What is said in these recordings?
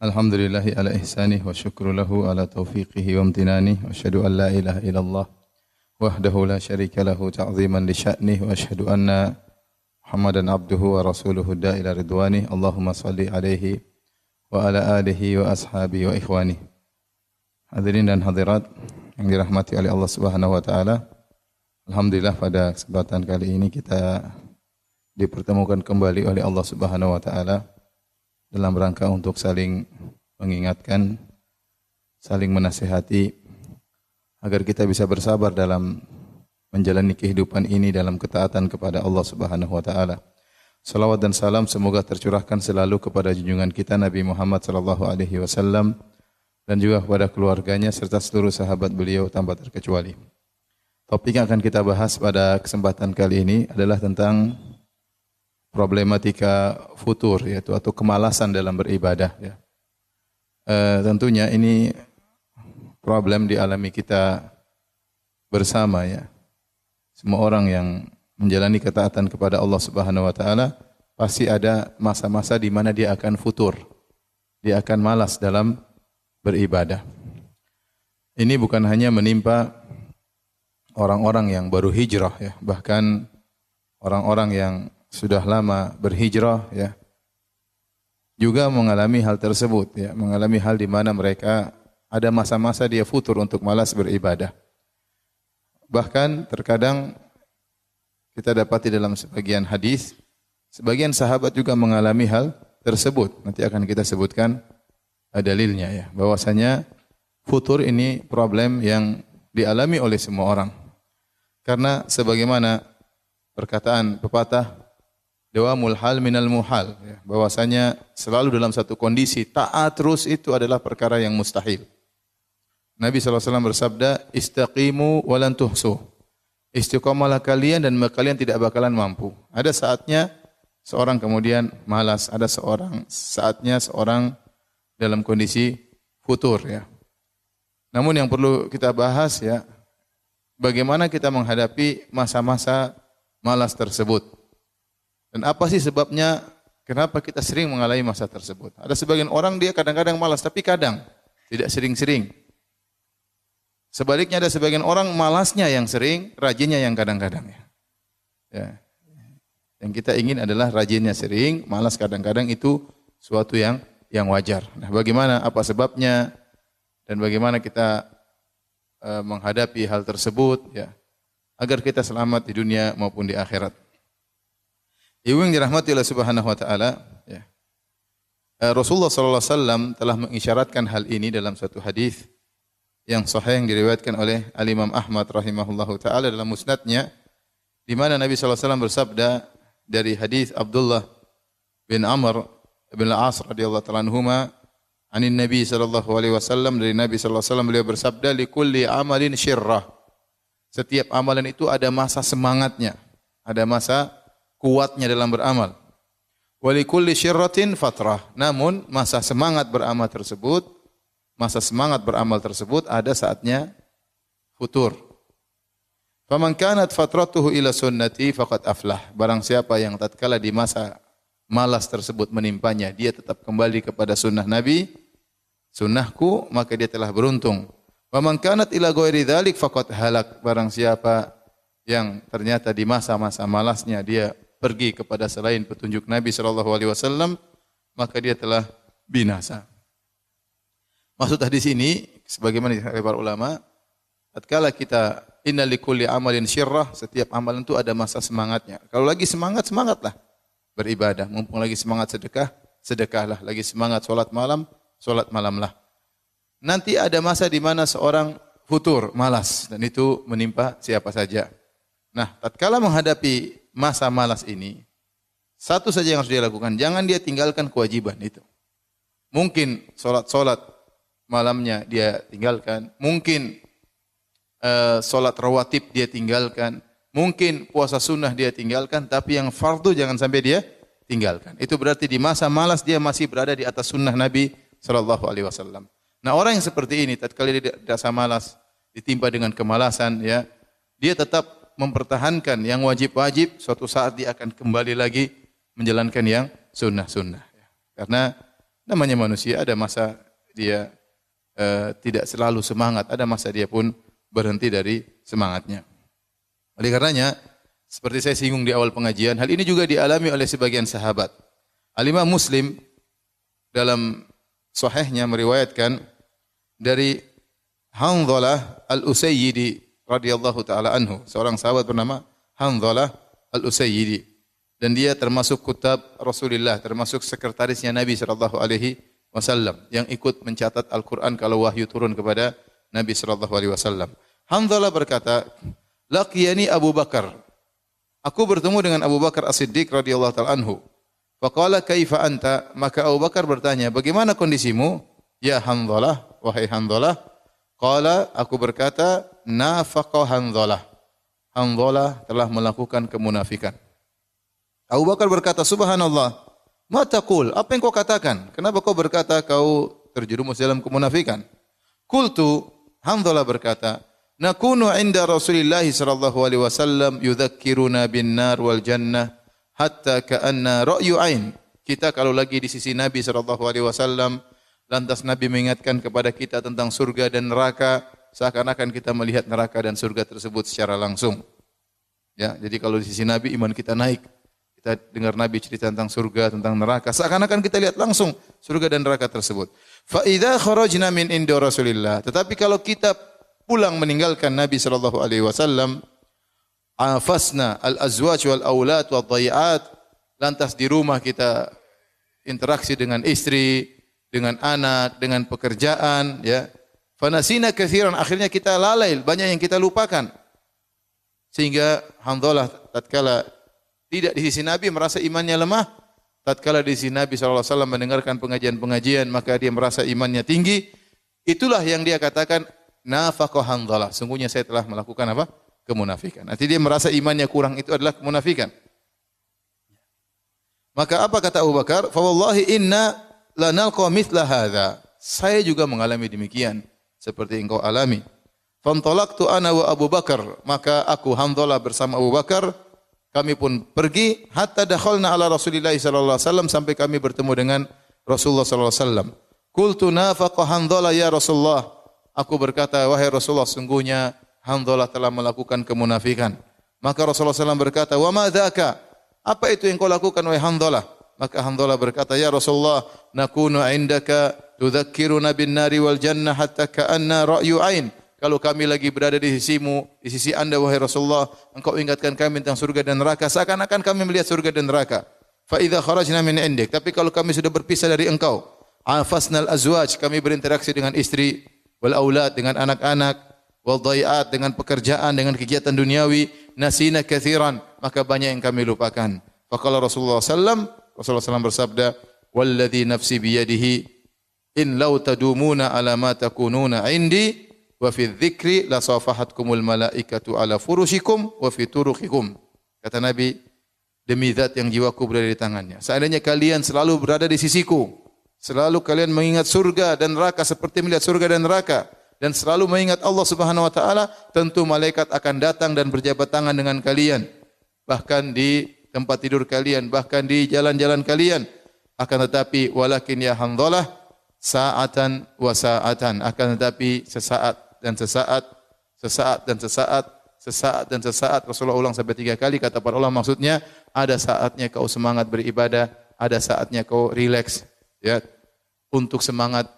Alhamdulillahi ala ihsanih wa syukru lahu ala taufiqihi wa amtinanih wa asyhadu an la ilaha illallah wahdahu la syarika lahu ta'ziman li sya'nih wa asyhadu anna Muhammadan abduhu wa rasuluhu da'ila ridwanih. Allahumma salli alaihi wa ala alihi wa ashabihi wa ikhwanih. Hadirin dan hadirat yang dirahmati oleh Allah Subhanahu wa taala. Alhamdulillah pada kesempatan kali ini kita dipertemukan kembali oleh Allah Subhanahu wa taala dalam rangka untuk saling mengingatkan, saling menasihati agar kita bisa bersabar dalam menjalani kehidupan ini dalam ketaatan kepada Allah Subhanahu wa taala. Salawat dan salam semoga tercurahkan selalu kepada junjungan kita Nabi Muhammad sallallahu alaihi wasallam dan juga kepada keluarganya serta seluruh sahabat beliau tanpa terkecuali. Topik yang akan kita bahas pada kesempatan kali ini adalah tentang problematika futur, yaitu atau kemalasan dalam beribadah. Ya. Tentunya ini problem dialami kita bersama, ya. Semua orang yang menjalani ketaatan kepada Allah Subhanahu wa taala pasti ada masa-masa di mana dia akan futur. Dia akan malas dalam beribadah. Ini bukan hanya menimpa orang-orang yang baru hijrah, ya, bahkan orang-orang yang sudah lama berhijrah, ya, juga mengalami hal tersebut, ya, mengalami hal di mana mereka ada masa-masa dia futur untuk malas beribadah. Bahkan terkadang kita dapati dalam sebagian hadis, sebagian sahabat juga mengalami hal tersebut. Nanti akan kita sebutkan dalilnya, ya, bahwasanya futur ini problem yang dialami oleh semua orang. Karena sebagaimana perkataan pepatah, dawamul hal minal muhal, ya, bahwasanya selalu dalam satu kondisi taat terus itu adalah perkara yang mustahil. Nabi SAW bersabda, istaqimu walan tuhsu. Istiqamalah kalian dan kalian tidak bakalan mampu. Ada saatnya seorang kemudian malas, ada saatnya seorang dalam kondisi futur, ya. Namun yang perlu kita bahas, ya, bagaimana kita menghadapi masa-masa malas tersebut. Dan apa sih sebabnya kenapa kita sering mengalami masa tersebut? Ada sebagian orang dia kadang-kadang malas, tapi kadang tidak sering-sering. Sebaliknya ada sebagian orang malasnya yang sering, rajinnya yang kadang-kadang. Ya. Yang kita ingin adalah rajinnya sering, malas kadang-kadang itu suatu yang wajar. Nah, bagaimana, apa sebabnya, dan bagaimana kita menghadapi hal tersebut, ya, agar kita selamat di dunia maupun di akhirat. Ibu yang dirahmati oleh Subhanahu wa taala, ya. Rasulullah sallallahu alaihi wasallam telah mengisyaratkan hal ini dalam satu hadis yang sahih yang diriwayatkan oleh Al-Imam Ahmad rahimahullahu taala dalam musnadnya, di mana Nabi sallallahu alaihi wasallam bersabda dari hadis Abdullah bin Amr bin Al-As radhiyallahu taala anhuma, anin Nabi sallallahu alaihi wasallam, dari Nabi sallallahu alaihi wasallam beliau bersabda, likulli amalin syirrah. Setiap amalan itu ada masa semangatnya, ada masa kuatnya dalam beramal. Walikulli syirratin fatrah. Namun masa semangat beramal tersebut ada saatnya futur. Faman kanat fatratuhu ila sunnati faqad aflah. Barang siapa yang tatkala di masa malas tersebut menimpanya, dia tetap kembali kepada sunnah Nabi, sunnahku, maka dia telah beruntung. Faman kanat ila ghairi dzalik faqad halak. Barang siapa yang ternyata di masa-masa malasnya dia pergi kepada selain petunjuk Nabi sallallahu alaihi wasallam, maka dia telah binasa. Maksud hadis ini sebagaimana dikatakan para ulama, tatkala kita inna likulli amalin syirrah, setiap amalan itu ada masa semangatnya. Kalau lagi semangat, semangatlah beribadah. Mumpung lagi semangat sedekah, sedekahlah. Lagi semangat salat malam, salat malamlah. Nanti ada masa di mana seorang futur, malas, dan itu menimpa siapa saja. Nah, tatkala menghadapi masa malas ini, satu saja yang harus dia lakukan, jangan dia tinggalkan kewajiban itu. Mungkin solat malamnya dia tinggalkan, mungkin solat rawatib dia tinggalkan, mungkin puasa sunnah dia tinggalkan, tapi yang fardu jangan sampai dia tinggalkan. Itu berarti di masa malas dia masih berada di atas sunnah Nabi sallallahu alaihi wasallam. Nah, orang yang seperti ini tatkala dia rasa malas, ditimpa dengan kemalasan, ya, dia tetap mempertahankan yang wajib-wajib, suatu saat dia akan kembali lagi menjalankan yang sunnah-sunnah. Karena Namanya manusia, ada masa dia tidak selalu semangat, ada masa dia pun berhenti dari semangatnya. Oleh karenanya, seperti saya singgung di awal pengajian, hal ini juga dialami oleh sebagian sahabat. Al-Imam Muslim dalam sahihnya meriwayatkan dari Hanzalah Al-Usayyidi radhiyallahu taala anhu, seorang sahabat bernama Hanzalah Al-Usayyidi, dan dia termasuk kutab Rasulullah, termasuk sekretarisnya Nabi sallallahu alaihi wasallam yang ikut mencatat Al-Qur'an kalau wahyu turun kepada Nabi sallallahu alaihi wasallam. Hanzalah berkata, "Laqiyani Abu Bakar." Aku bertemu dengan Abu Bakar As-Siddiq radhiyallahu taala anhu. Faqala kaifa anta? Maka Abu Bakar bertanya, "Bagaimana kondisimu?" "Ya Hanzalah, wahai Hanzalah." Qala, aku berkata, "Nafaqa Hanzalah." Hanzalah telah melakukan kemunafikan. Abu Bakar berkata, "Subhanallah, ma taqul? Apa yang kau katakan? Kenapa kau berkata kau terjerumus dalam kemunafikan?" Qultu, Hanzalah berkata, "Nakunu 'inda Rasulillah sallallahu alaihi wasallam yudzakkiruna bin nar wal jannah hatta ka'anna ra'yu 'ain." Kita kalau lagi di sisi Nabi sallallahu alaihi wasallam, lantas Nabi mengingatkan kepada kita tentang surga dan neraka, seakan-akan kita melihat neraka dan surga tersebut secara langsung. Ya, jadi kalau di sisi Nabi iman kita naik. Kita dengar Nabi cerita tentang surga, tentang neraka, seakan-akan kita lihat langsung surga dan neraka tersebut. Fa idza kharajna min inda Rasulillah. Tetapi kalau kita pulang meninggalkan Nabi sallallahu alaihi wasallam, afasna al-azwaj wal aulad wad dhayi'at, lantas di rumah kita interaksi dengan istri, dengan anak, dengan pekerjaan, ya. Fanasina katsiran, akhirnya kita lalai, banyak yang kita lupakan. Sehingga Hanzalah tatkala tidak di sisi Nabi merasa imannya lemah, tatkala di sisi Nabi sallallahu alaihi wasallam mendengarkan pengajian-pengajian maka dia merasa imannya tinggi. Itulah yang dia katakan, nafaqa Hanzalah. Sungguhnya saya telah melakukan apa? Kemunafikan. Nanti dia merasa imannya kurang, itu adalah kemunafikan. Maka apa kata Abu Bakar? Fa wallahi inna lanalqa mithla hadza. Saya juga mengalami demikian seperti engkau alami. Fantalaqtu ana wa Abu Bakar. Maka aku Hanzalah bersama Abu Bakar, kami pun pergi hatta dakhalna ala Rasulillah sallallahu alaihi wasallam, sampai kami bertemu dengan Rasulullah sallallahu alaihi wasallam. Qultu nafaqa Hanzalah ya Rasulullah. Aku berkata, wahai Rasulullah, sungguhnya Hanzalah telah melakukan kemunafikan. Maka Rasulullah SAW berkata, wa ma dzaka? Apa itu yang kau lakukan wahai Hanzalah? Maka Hanzalah berkata, ya Rasulullah, nakunu indaka tudzakkiruna bin nari wal jannah hatta ka'anna ra'yu ain. Kalau kami lagi berada di sisimu, di sisi Anda wahai Rasulullah, engkau ingatkan kami tentang surga dan neraka, seakan-akan kami melihat surga dan neraka. Fa idza kharajna min indik, tapi kalau kami sudah berpisah dari engkau, afasnal azwaj, kami berinteraksi dengan istri, wal aulad, dengan anak-anak, wal dhayi'at, dengan pekerjaan, dengan kegiatan duniawi, nasina katsiran, maka banyak yang kami lupakan. Faqala Rasulullah SAW bersabda, walladzi nafsi biyadihi in law tadumuna ala ma takununa indi wa fi dzikri la safahatkumul malaikatu ala furushikum wa fi turuqikum. Kata Nabi, demi zat yang jiwaku berada di tangannya, seandainya kalian selalu berada di sisiku, selalu kalian mengingat surga dan neraka seperti melihat surga dan neraka, dan selalu mengingat Allah Subhanahu wa taala, tentu malaikat akan datang dan berjabat tangan dengan kalian, bahkan di tempat tidur kalian, bahkan di jalan-jalan kalian. Akan tetapi walakin ya Hanzalah sa'atan wa sa'atan, akan tetapi sesaat dan sesaat, sesaat dan sesaat, sesaat dan sesaat. Rasulullah ulang sampai 3 kali. Kata para ulama maksudnya ada saatnya kau semangat beribadah, ada saatnya kau rileks, ya, untuk semangat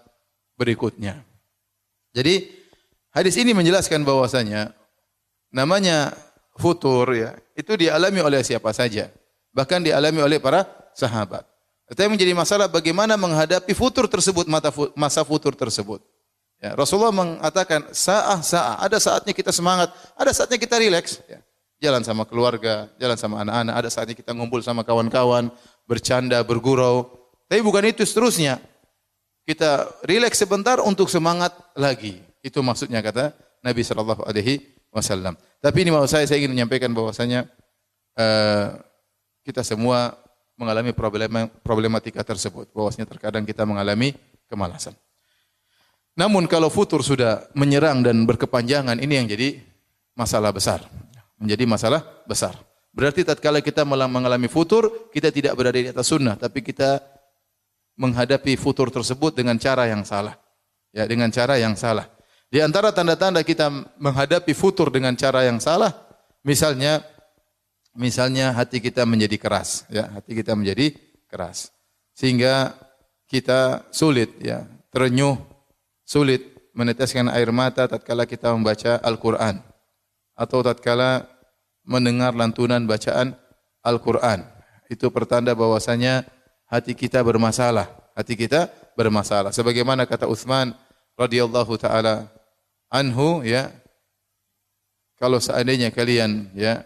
berikutnya. Jadi hadis ini menjelaskan bahwasanya namanya futur, ya, itu dialami oleh siapa saja, bahkan dialami oleh para sahabat. Tetapi menjadi masalah bagaimana menghadapi futur tersebut, masa futur tersebut. Ya, Rasulullah mengatakan sa'ah, ada saatnya kita semangat, ada saatnya kita rileks, ya. Jalan sama keluarga, jalan sama anak-anak, ada saatnya kita ngumpul sama kawan-kawan, bercanda, bergurau. Tapi bukan itu seterusnya. Kita rileks sebentar untuk semangat lagi. Itu maksudnya kata Nabi sallallahu alaihi wasallam. Tapi ini mau saya ingin menyampaikan bahwasanya kita semua mengalami problematika tersebut. Bahwasanya terkadang kita mengalami kemalasan. Namun kalau futur sudah menyerang dan berkepanjangan, ini yang jadi masalah besar. Menjadi masalah besar. Berarti tatkala kita mengalami futur, kita tidak berada di atas sunnah, tapi kita menghadapi futur tersebut dengan cara yang salah. Ya, dengan cara yang salah. Di antara tanda-tanda kita menghadapi futur dengan cara yang salah, misalnya hati kita menjadi keras, ya, hati kita menjadi keras. Sehingga kita sulit, ya, terenyuh, sulit meneteskan air mata tatkala kita membaca Al-Qur'an atau tatkala mendengar lantunan bacaan Al-Qur'an. Itu pertanda bahwasanya hati kita bermasalah, hati kita bermasalah. Sebagaimana kata Utsman radhiyallahu taala anhu, ya, kalau seandainya kalian, ya,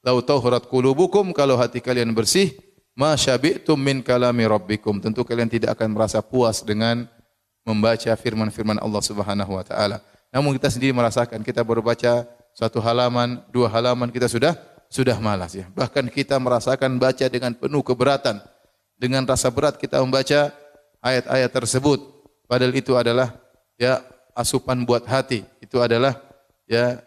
lau tahurat qulubukum, kalau hati kalian bersih, ma syabi'tum min kalami rabbikum, tentu kalian tidak akan merasa puas dengan membaca firman-firman Allah Subhanahu wa taala. Namun kita sendiri merasakan, kita baru baca satu halaman, dua halaman kita sudah malas, ya. Bahkan kita merasakan baca dengan penuh keberatan. Dengan rasa berat kita membaca ayat-ayat tersebut. Padahal itu adalah, ya, asupan buat hati. Itu adalah, ya,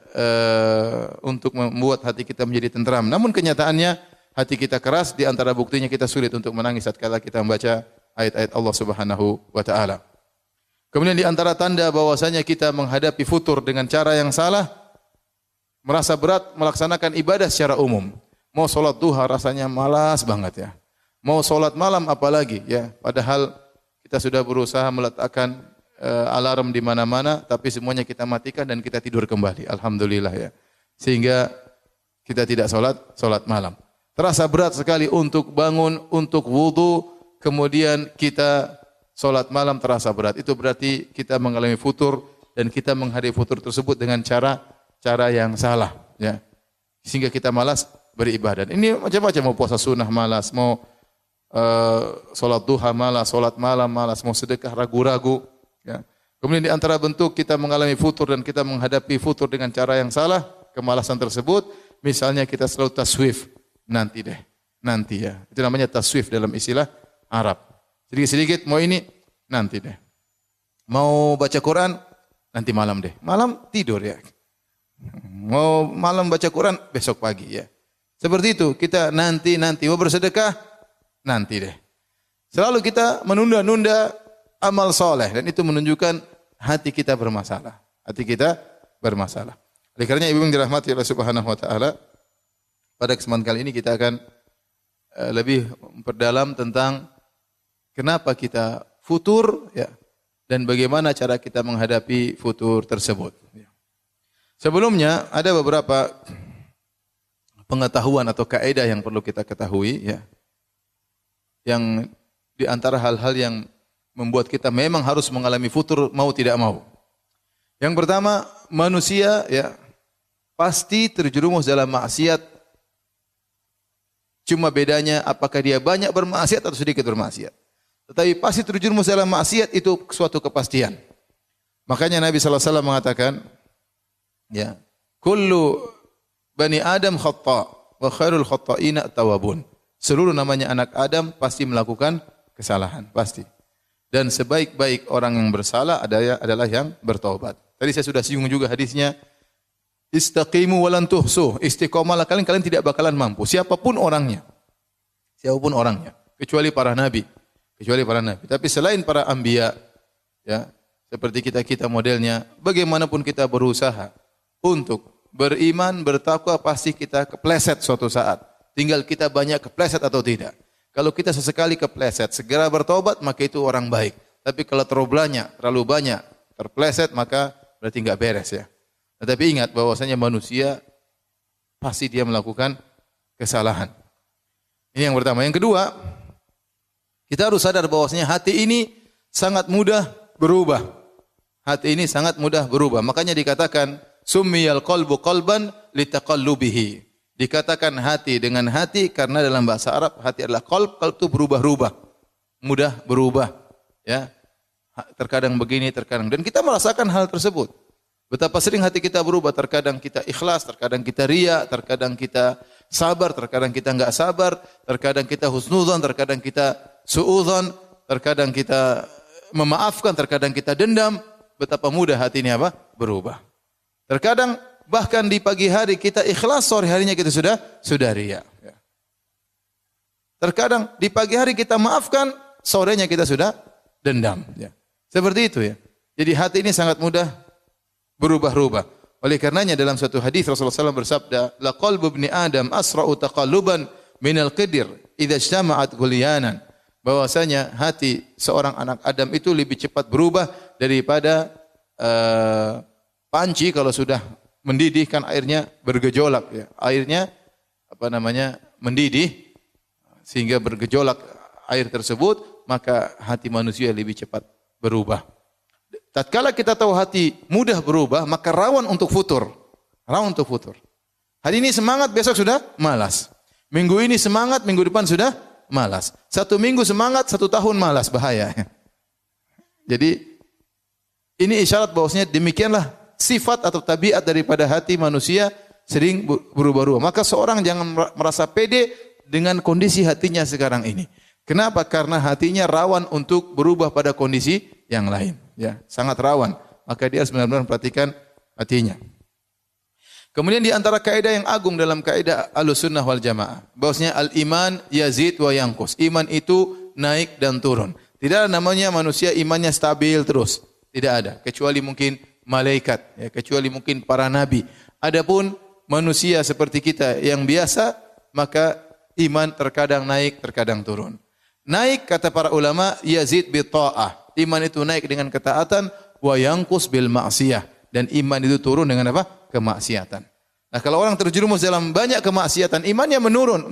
untuk membuat hati kita menjadi tenteram. Namun kenyataannya hati kita keras, di antara buktinya kita sulit untuk menangis tatkala kita membaca ayat-ayat Allah Subhanahu wa taala. Kemudian di antara tanda bahwasanya kita menghadapi futur dengan cara yang salah, merasa berat melaksanakan ibadah secara umum. Mau sholat duha rasanya malas banget, ya. Mau sholat malam apalagi, ya. Padahal kita sudah berusaha meletakkan alarm di mana-mana, tapi semuanya kita matikan dan kita tidur kembali. Alhamdulillah, ya. Sehingga kita tidak sholat malam. Terasa berat sekali untuk bangun, untuk wudu, kemudian kita sholat malam terasa berat. Itu berarti kita mengalami futur dan kita menghadapi futur tersebut dengan cara yang salah, ya. Sehingga kita malas beribadah. Ini macam-macam, mau puasa sunnah malas, mau sholat duha malas, sholat malam malas, mau sedekah ragu-ragu, ya. Kemudian di antara bentuk kita mengalami futur dan kita menghadapi futur dengan cara yang salah, kemalasan tersebut, misalnya kita selalu taswif, nanti deh, nanti, ya. Itu namanya taswif dalam istilah Arab. Sedikit-sedikit mau ini, nanti deh. Mau baca Quran, nanti malam deh. Malam tidur, ya. Mau malam baca Quran, besok pagi, ya. Seperti itu, kita nanti, mau bersedekah, nanti deh. Selalu kita menunda-nunda amal soleh, dan itu menunjukkan hati kita bermasalah. Hati kita bermasalah. Oleh karenanya ibu yang dirahmati Allah Subhanahu wa taala, pada kesempatan kali ini kita akan lebih memperdalam tentang kenapa kita futur, ya, dan bagaimana cara kita menghadapi futur tersebut. Sebelumnya ada beberapa pengetahuan atau kaidah yang perlu kita ketahui, ya. Yang di antara hal-hal yang membuat kita memang harus mengalami futur mau tidak mau. Yang pertama, manusia, ya, pasti terjerumus dalam maksiat. Cuma bedanya apakah dia banyak bermaksiat atau sedikit bermaksiat. Tetapi pasti terjerumus dalam maksiat, itu suatu kepastian. Makanya Nabi sallallahu alaihi wasallam mengatakan, ya, kullu bani Adam khata' wa khairul khata'ina at-tawwabun. Seluruh namanya anak Adam pasti melakukan kesalahan, pasti. Dan sebaik-baik orang yang bersalah adalah yang bertaubat. Tadi saya sudah singgung juga hadisnya, istaqimu walan tuhsuh, istiqomalah kalian tidak bakalan mampu. Siapapun orangnya, kecuali para nabi, Tapi selain para anbiya, ya, seperti kita modelnya, bagaimanapun kita berusaha untuk beriman, bertakwa, pasti kita kepleset suatu saat. Tinggal kita banyak kepleset atau tidak. Kalau kita sesekali kepleset, segera bertobat, maka itu orang baik. Tapi kalau terlalu banyak terpleset, maka berarti enggak beres, ya. Tetapi ingat bahwasanya manusia pasti dia melakukan kesalahan. Ini yang pertama. Yang kedua, kita harus sadar bahwasanya hati ini sangat mudah berubah. Hati ini sangat mudah berubah. Makanya dikatakan summiyal qalbu qalban litaqallubihi. Dikatakan hati dengan hati karena dalam bahasa Arab hati adalah qalb itu berubah-ubah, mudah berubah, ya. Terkadang begini, terkadang, dan kita merasakan hal tersebut. Betapa sering hati kita berubah, terkadang kita ikhlas, terkadang kita riya, terkadang kita sabar, terkadang kita enggak sabar, terkadang kita husnudzon, terkadang kita suudzon, terkadang kita memaafkan, terkadang kita dendam. Betapa mudah hati ini berubah. Terkadang bahkan di pagi hari kita ikhlas, sore harinya kita sudah riya. Terkadang di pagi hari kita maafkan, sorenya kita sudah dendam. Ya. Seperti itu ya. Jadi hati ini sangat mudah berubah-ubah. Oleh karenanya dalam satu hadis Rasulullah SAW bersabda, "La qalbu ibni Adam asra'u taqalluban minal qidir idza ijtama'at ghulyanan." Bahwasanya hati seorang anak Adam itu lebih cepat berubah daripada panci kalau sudah mendidih kan airnya bergejolak ya. Airnya mendidih sehingga bergejolak air tersebut, maka hati manusia lebih cepat berubah. Tatkala kita tahu hati mudah berubah, maka rawan untuk futur. Rawan untuk futur. Hari ini semangat, besok sudah malas. Minggu ini semangat, minggu depan sudah malas. 1 minggu semangat, 1 tahun malas, bahaya. Jadi ini isyarat bahwasanya demikianlah sifat atau tabiat daripada hati manusia sering berubah-ubah. Maka seorang jangan merasa pede dengan kondisi hatinya sekarang ini. Kenapa? Karena hatinya rawan untuk berubah pada kondisi yang lain. Ya, sangat rawan. Maka dia harus benar-benar memperhatikan hatinya. Kemudian di antara kaidah yang agung dalam kaidah Ahlussunnah wal Jamaah, bahwasanya al-iman yazid wa yanqus. Iman itu naik dan turun. Tidak ada namanya manusia imannya stabil terus. Tidak ada, kecuali mungkin malaikat, ya, kecuali mungkin para nabi. Adapun manusia seperti kita yang biasa, maka iman terkadang naik, terkadang turun. Naik kata para ulama yazid bi ta'ah. Iman itu naik dengan ketaatan, wa yanqus bil ma'siyah, dan iman itu turun dengan apa? Kemaksiatan. Nah, kalau orang terjerumus dalam banyak kemaksiatan, imannya menurun.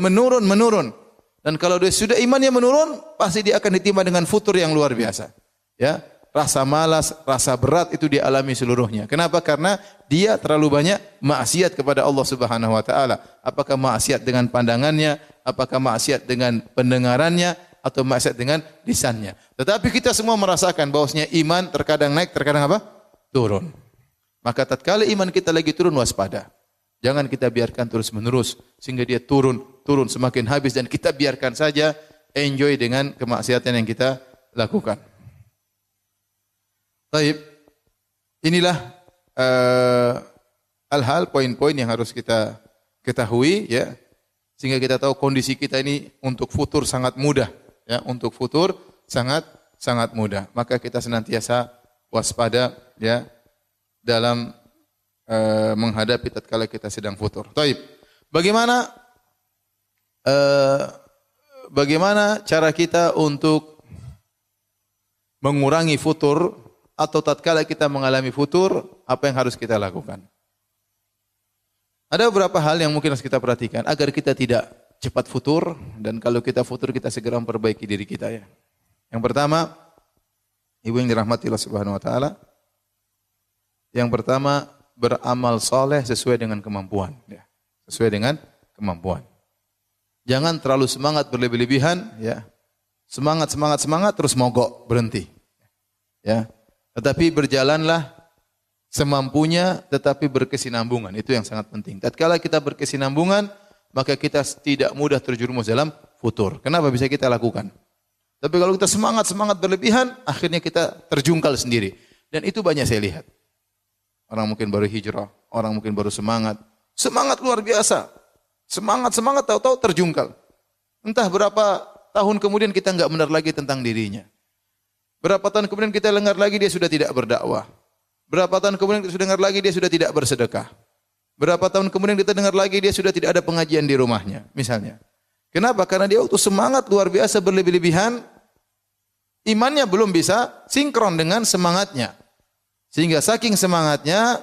Dan kalau dia sudah imannya menurun, pasti dia akan ditimpa dengan futur yang luar biasa. Ya, rasa malas, rasa berat itu dialami seluruhnya. Kenapa? Karena dia terlalu banyak maksiat kepada Allah Subhanahu wa taala. Apakah maksiat dengan pandangannya, apakah maksiat dengan pendengarannya, atau maksiat dengan lisannya. Tetapi kita semua merasakan bahwasanya iman terkadang naik, terkadang apa? Turun. Maka tatkala iman kita lagi turun, waspada. Jangan kita biarkan terus-menerus sehingga dia turun semakin habis, dan kita biarkan saja enjoy dengan kemaksiatan yang kita lakukan. Baik, inilah hal-hal, poin-poin yang harus kita ketahui, ya, sehingga kita tahu kondisi kita ini untuk futur sangat mudah, ya, untuk futur sangat mudah. Maka kita senantiasa waspada, ya, dalam menghadapi tatkala kita sedang futur. Baik, bagaimana cara kita untuk mengurangi futur, atau tatkala kita mengalami futur, apa yang harus kita lakukan? Ada beberapa hal yang mungkin harus kita perhatikan agar kita tidak cepat futur, dan kalau kita futur kita segera memperbaiki diri kita, ya. Yang pertama, ibu yang dirahmati Allah Subhanahu wa taala, yang pertama, beramal soleh sesuai dengan kemampuan, ya. Sesuai dengan kemampuan. Jangan terlalu semangat berlebih-lebihan, ya. Semangat terus mogok, berhenti. Ya. Tetapi berjalanlah semampunya, tetapi berkesinambungan. Itu yang sangat penting. Tatkala kita berkesinambungan, maka kita tidak mudah terjerumus dalam futur. Kenapa bisa kita lakukan? Tapi kalau kita semangat berlebihan, akhirnya kita terjungkal sendiri. Dan itu banyak saya lihat. Orang mungkin baru hijrah, orang mungkin baru semangat luar biasa. Semangat tahu-tahu terjungkal. Entah berapa tahun kemudian kita enggak benar lagi tentang dirinya. Berapa tahun kemudian kita dengar lagi dia sudah tidak berdakwah. Berapa tahun kemudian kita sudah dengar lagi dia sudah tidak bersedekah. Berapa tahun kemudian kita dengar lagi dia sudah tidak ada pengajian di rumahnya, misalnya. Kenapa? Karena dia waktu semangat luar biasa berlebih-lebihan, imannya belum bisa sinkron dengan semangatnya. Sehingga saking semangatnya,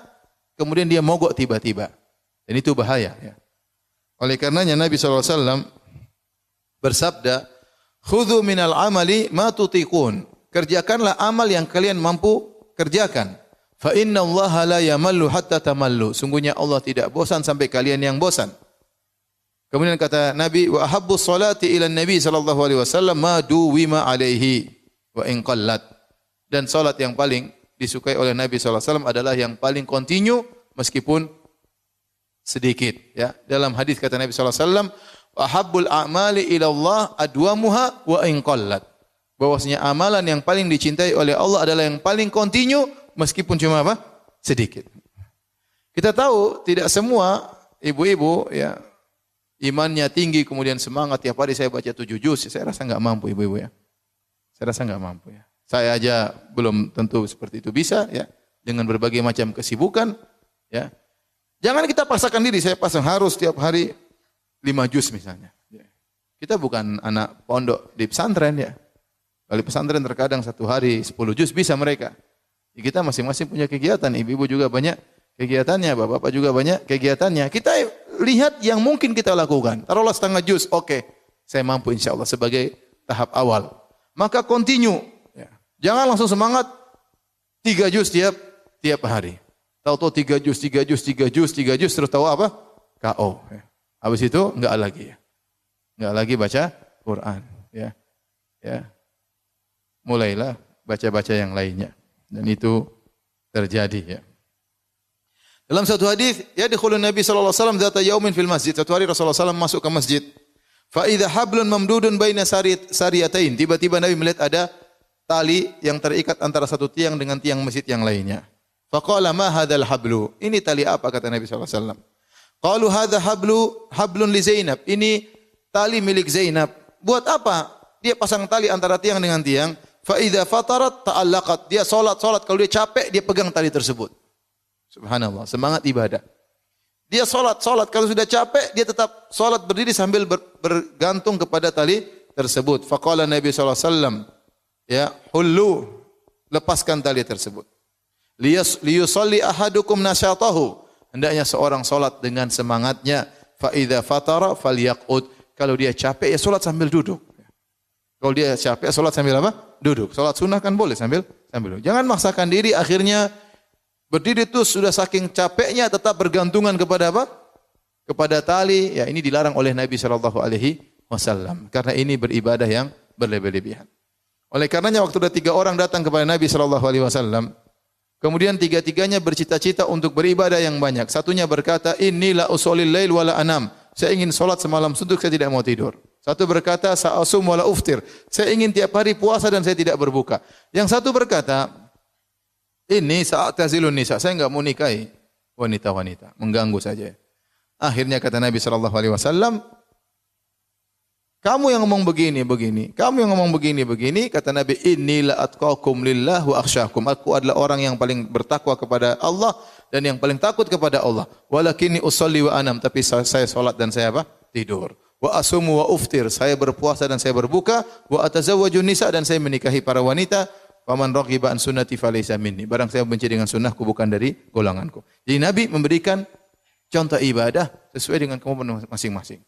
kemudian dia mogok tiba-tiba. Dan itu bahaya, ya. Oleh karenanya Nabi SAW bersabda, "Khudhu minal amali ma tutiqun." Kerjakanlah amal yang kalian mampu kerjakan. Fa inna Allah la yamallu hatta tamallu. Sungguhnya Allah tidak bosan sampai kalian yang bosan. Kemudian kata Nabi, wa ahabbu salati ila Nabi sallallahu alaihi wasallam ma duwima alaihi wa in qallat. Dan salat yang paling disukai oleh Nabi sallallahu alaihi wasallam adalah yang paling continue meskipun sedikit, ya. Dalam hadis kata Nabi sallallahu alaihi wasallam, wa ahabbul a'mali ila Allah adwamuha wa in qallat. Bahwasanya amalan yang paling dicintai oleh Allah adalah yang paling continue meskipun cuma apa? Sedikit. Kita tahu tidak semua ibu-ibu, ya, imannya tinggi kemudian semangat tiap hari saya baca 7 juz. Saya rasa enggak mampu ibu-ibu, ya. Saya rasa nggak mampu ya. Saya aja belum tentu seperti itu bisa ya. Dengan berbagai macam kesibukan ya. Jangan kita paksakan diri, saya pasang harus tiap hari 5 juz misalnya. Ya. Kita bukan anak pondok di pesantren ya. Kalau di pesantren terkadang 1 hari 10 juz bisa mereka. Ya, kita masing-masing punya kegiatan, ibu-ibu juga banyak kegiatannya, bapak-bapak juga banyak kegiatannya. Kita lihat yang mungkin kita lakukan. Taruhlah setengah juz, oke. Saya mampu insya Allah sebagai tahap awal. Maka continue. Ya. Jangan langsung semangat 3 juz tiap hari. Tahu-tahu 3 juz, 3 juz, 3 juz, 3 juz, terus tahu apa? KO. Ya. Habis itu enggak lagi ya. Enggak lagi baca Quran. Ya. Ya. Mulailah baca-baca yang lainnya. Dan itu terjadi ya. Dalam satu hadis, ya dikhulun Nabi sallallahu alaihi wasallam dzata yaumin fil masjid. Satu hari Rasulullah SAW masuk ke masjid. Fa idza hablun mamdudun baina sariyatain. Tiba-tiba Nabi melihat ada tali yang terikat antara satu tiang dengan tiang masjid yang lainnya. Faqala ma hadzal hablu? Ini tali apa kata Nabi sallallahu alaihi wasallam? Qalu hadza hablun li Zainab. Ini tali milik Zainab. Buat apa? Dia pasang tali antara tiang dengan tiang. Fa idza fatarat ta'allaqat. Dia salat kalau dia capek dia pegang tali tersebut. Subhanallah, semangat ibadah. Dia salat kalau sudah capek dia tetap salat berdiri sambil bergantung kepada tali tersebut. Faqala Nabi sallallahu alaihi wasallam, ya, hullu, lepaskan tali tersebut. Liyusalli ahadukum nasyatahu. Hendaknya seorang salat dengan semangatnya. Fa idza fatara falyaqud. Kalau dia capek ya salat sambil duduk. Kalau dia capek salat sambil apa? Duduk. Salat sunnah kan boleh sambil duduk. Jangan maksakan diri akhirnya berdiri itu sudah saking capeknya tetap bergantungan kepada apa? Kepada tali. Ya ini dilarang oleh Nabi sallallahu alaihi wasallam karena ini beribadah yang berlebih-lebihan. Oleh karenanya waktu ada 3 orang datang kepada Nabi sallallahu alaihi wasallam, kemudian 3-tiganya bercita-cita untuk beribadah yang banyak. Satunya berkata, "Inilah usolil lail wala anam." Saya ingin salat semalam suntuk, saya tidak mau tidur. Satu berkata, "Sa'asum wala uftir." Saya ingin tiap hari puasa dan saya tidak berbuka. Yang satu berkata, "Ini sa'atazilun nisa." Saya enggak mau nikahi wanita-wanita, mengganggu saja. Akhirnya kata Nabi sallallahu alaihi wasallam, "Kamu yang ngomong begini, kamu yang ngomong begini, kata Nabi, "Inilah atqakum lillah wa akhsyakum." Aku adalah orang yang paling bertakwa kepada Allah dan yang paling takut kepada Allah. Walakinni usolli wa anam, tapi saya salat dan saya apa? Tidur. Wa asumu wa uftir, saya berpuasa dan saya berbuka. Wa atazawwajun nisa, dan saya menikahi para wanita. Faman raghiba an sunnati falaysa minni. Barang saya benci dengan sunnahku bukan dari golonganku. Jadi Nabi memberikan contoh ibadah sesuai dengan kemampuan masing-masing.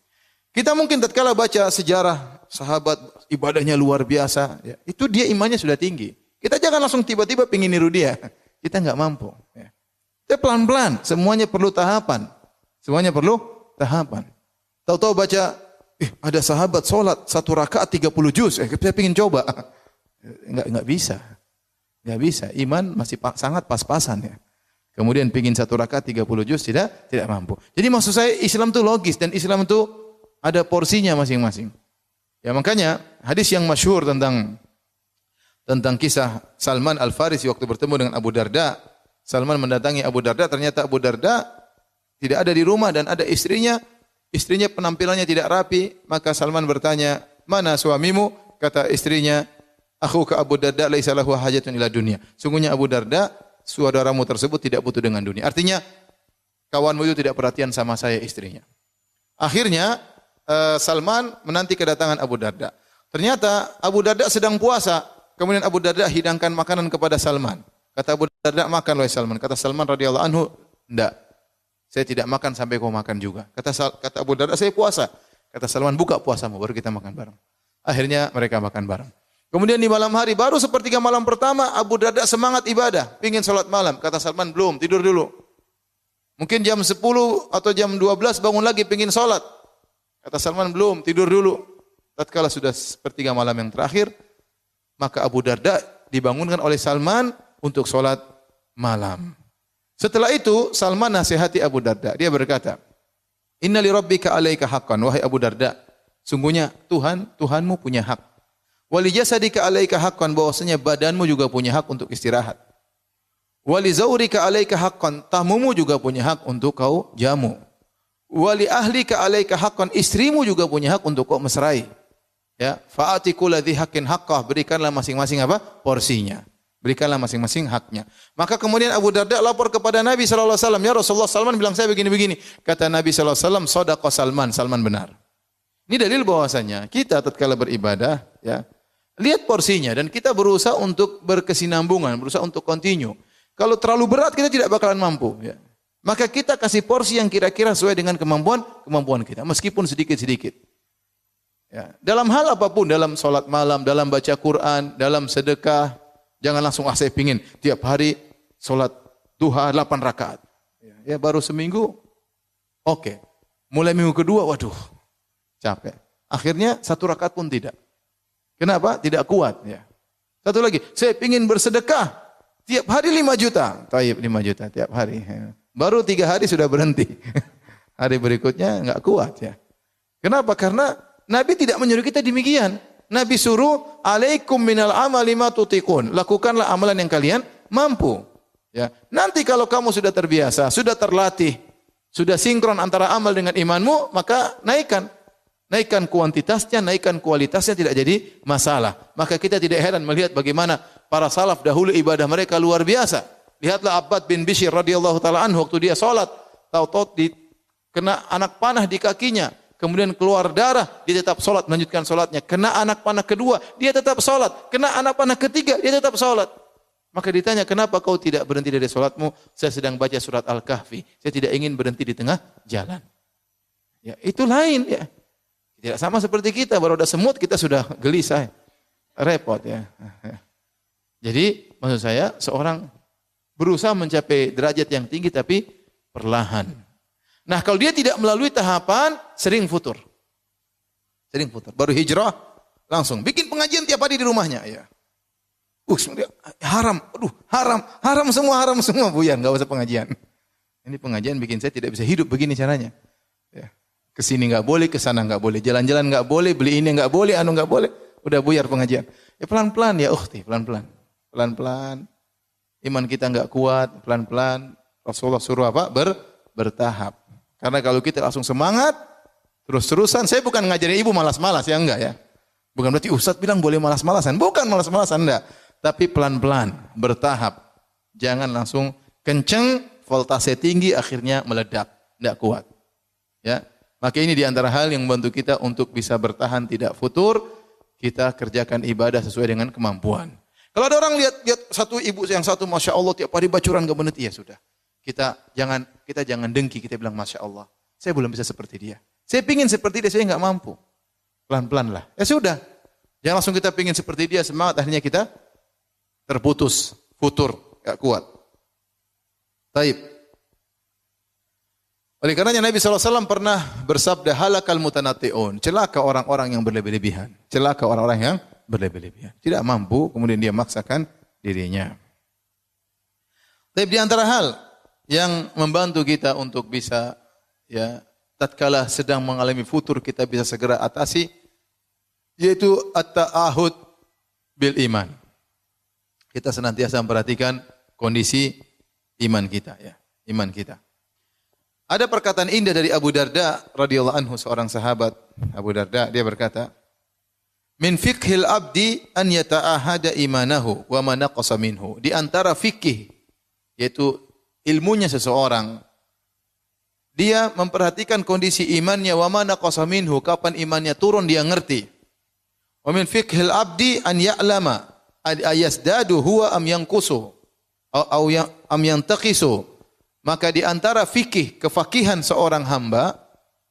Kita mungkin tatkala baca sejarah sahabat ibadahnya luar biasa, ya, itu dia imannya sudah tinggi. Kita jangan langsung tiba-tiba pengin niru dia. Kita enggak mampu. Ya. Kita pelan-pelan, semuanya perlu tahapan. Semuanya perlu tahapan. Tahu-tahu baca, ada sahabat sholat 1 rakaat 30 juz. Saya pengin coba. Enggak bisa. Enggak bisa. Iman masih sangat pas-pasan ya. Kemudian pengin 1 rakaat 30 juz tidak mampu. Jadi maksud saya Islam itu logis dan Islam itu ada porsinya masing-masing. Ya makanya hadis yang masyhur tentang kisah Salman Al-Farisi waktu bertemu dengan Abu Darda. Salman mendatangi Abu Darda, ternyata Abu Darda tidak ada di rumah dan ada istrinya. Istrinya penampilannya tidak rapi, maka Salman bertanya, "Mana suamimu?" Kata istrinya, "Akhuka Abu Darda laisa lahu hajatun ila dunya." Sungguhnya Abu Darda, saudaramu tersebut tidak butuh dengan dunia. Artinya kawanmu itu tidak perhatian sama saya istrinya. Akhirnya Salman menanti kedatangan Abu Darda. Ternyata Abu Darda sedang puasa. Kemudian Abu Darda hidangkan makanan kepada Salman. Kata Abu Darda, "Makan wahai Salman." Kata Salman radhiyallahu anhu, "Enggak. Saya tidak makan sampai kau makan juga." Kata Abu Darda, "Saya puasa." Kata Salman, "Buka puasamu baru kita makan bareng." Akhirnya mereka makan bareng. Kemudian di malam hari baru sepertiga malam pertama Abu Darda semangat ibadah, pingin salat malam. Kata Salman, "Belum, tidur dulu." Mungkin jam 10 atau jam 12 bangun lagi pingin salat. Kata Salman, "Belum, tidur dulu." Tatkala sudah sepertiga malam yang terakhir, maka Abu Darda dibangunkan oleh Salman untuk salat malam. Setelah itu Salman nasihati Abu Darda. Dia berkata, "Inna li rabbika 'alaika haqqan." Wahai Abu Darda, sungguhnya Tuhanmu punya hak. Wa li jasadika 'alaika haqqan, bahwasanya badanmu juga punya hak untuk istirahat. Wa li zawrika 'alaika haqqan, tamumu juga punya hak untuk kau jamu. Wa li ahlika 'alaika haqqan, istrimu juga punya hak untuk kau mesrai. Ya, fa'ati kulli dzi haqqin haqqah, berikanlah masing-masing apa? Porsinya. Berikanlah masing-masing haknya. Maka kemudian Abu Darda lapor kepada Nabi sallallahu alaihi wasallam, "Ya Rasulullah, Salman bilang saya begini-begini." Kata Nabi sallallahu alaihi wasallam, "Shadaqa Salman, Salman benar." Ini dalil bahwasanya kita tatkala beribadah, ya, lihat porsinya dan kita berusaha untuk berkesinambungan, berusaha untuk continue. Kalau terlalu berat kita tidak bakalan mampu, ya. Maka kita kasih porsi yang kira-kira sesuai dengan kemampuan kita, meskipun sedikit-sedikit. Ya, dalam hal apapun, dalam salat malam, dalam baca Quran, dalam sedekah, jangan langsung saya pingin tiap hari salat duha 8 rakaat. Ya, baru seminggu, oke. Mulai minggu kedua, waduh, capek. Akhirnya 1 rakaat pun tidak. Kenapa? Tidak kuat. Ya. Satu lagi, saya pingin bersedekah tiap hari 5 juta. Taib 5 juta tiap hari. Ya. Baru 3 hari sudah berhenti. Hari berikutnya enggak kuat. Ya. Kenapa? Karena Nabi tidak menyuruh kita demikian. Nabi suruh, alaikum minal amali ma tutiqun. Lakukanlah amalan yang kalian mampu. Ya. Nanti kalau kamu sudah terbiasa, sudah terlatih, sudah sinkron antara amal dengan imanmu, maka naikkan. Naikkan kuantitasnya, naikkan kualitasnya, tidak jadi masalah. Maka kita tidak heran melihat bagaimana para salaf dahulu ibadah mereka luar biasa. Lihatlah Abbad bin Bishr radhiyallahu taala anhu waktu dia salat, tahu-tahu kena anak panah di kakinya. Kemudian keluar darah, dia tetap salat, melanjutkan salatnya. Kena anak panah kedua, dia tetap salat. Kena anak panah ketiga, dia tetap salat. Maka ditanya, kenapa kau tidak berhenti dari salatmu? Saya sedang baca surat Al-Kahfi. Saya tidak ingin berhenti di tengah jalan. Ya, itu lain ya. Tidak sama seperti kita, baru ada semut kita sudah gelisah. Repot ya. Jadi maksud saya seorang berusaha mencapai derajat yang tinggi tapi perlahan. Nah, kalau dia tidak melalui tahapan, sering futur. Sering futur. Baru hijrah, langsung bikin pengajian tiap hari di rumahnya. Ya. Haram. Aduh, haram. Haram semua, Buyan. Enggak usah pengajian. Ini pengajian bikin saya tidak bisa hidup begini caranya. Ya. Kesini enggak boleh, kesana enggak boleh. Jalan-jalan enggak boleh, beli ini enggak boleh, anu enggak boleh. Udah buyar pengajian. Ya pelan-pelan ya, ukhti, pelan-pelan. Pelan-pelan. Iman kita enggak kuat, pelan-pelan. Rasulullah suruh apa? Bertahap. Karena kalau kita langsung semangat, terus-terusan, saya bukan ngajarin ibu malas-malas, ya enggak ya. Bukan berarti Ustaz bilang boleh malas-malasan. Bukan malas-malasan, enggak. Tapi pelan-pelan, bertahap. Jangan langsung kenceng, voltase tinggi, akhirnya meledak. Enggak kuat. Ya. Maka ini diantara hal yang membantu kita untuk bisa bertahan tidak futur, kita kerjakan ibadah sesuai dengan kemampuan. Kalau ada orang lihat satu ibu yang satu, Masya Allah, tiap hari bacuran gak berhenti, ya sudah. Kita jangan dengki, kita bilang Masya Allah. Saya belum bisa seperti dia. Saya pingin seperti dia, saya nggak mampu. Pelan-pelan lah. Ya sudah. Jangan langsung kita pingin seperti dia, semangat, akhirnya kita terputus, futur, gak kuat. Taib. Oleh karenanya Nabi SAW pernah bersabda, halakal mutanatti'un. Celaka orang-orang yang berlebih-lebihan. Celaka orang-orang yang berlebih-lebihan. Tidak mampu, kemudian dia maksakan dirinya. Tapi di antara hal yang membantu kita untuk bisa, ya, tatkala sedang mengalami futur kita bisa segera atasi, yaitu at-ta'ahud bil iman. Kita senantiasa memperhatikan kondisi iman kita, ya, iman kita. Ada perkataan indah dari Abu Darda radhiyallahu anhu, seorang sahabat. Abu Darda dia berkata, "Min fiqhil abdi an yata'ahada imanahu wa ma naqasa minhu." Di antara fikih, yaitu ilmunya seseorang, dia memperhatikan kondisi imannya, wa ma naqasa minhu, kapan imannya turun dia ngerti. Wa min fiqhil abdi an ya'lama ayasdadu huwa am yanqusu am yantaqisu. Maka di antara fikih, kefakihan seorang hamba,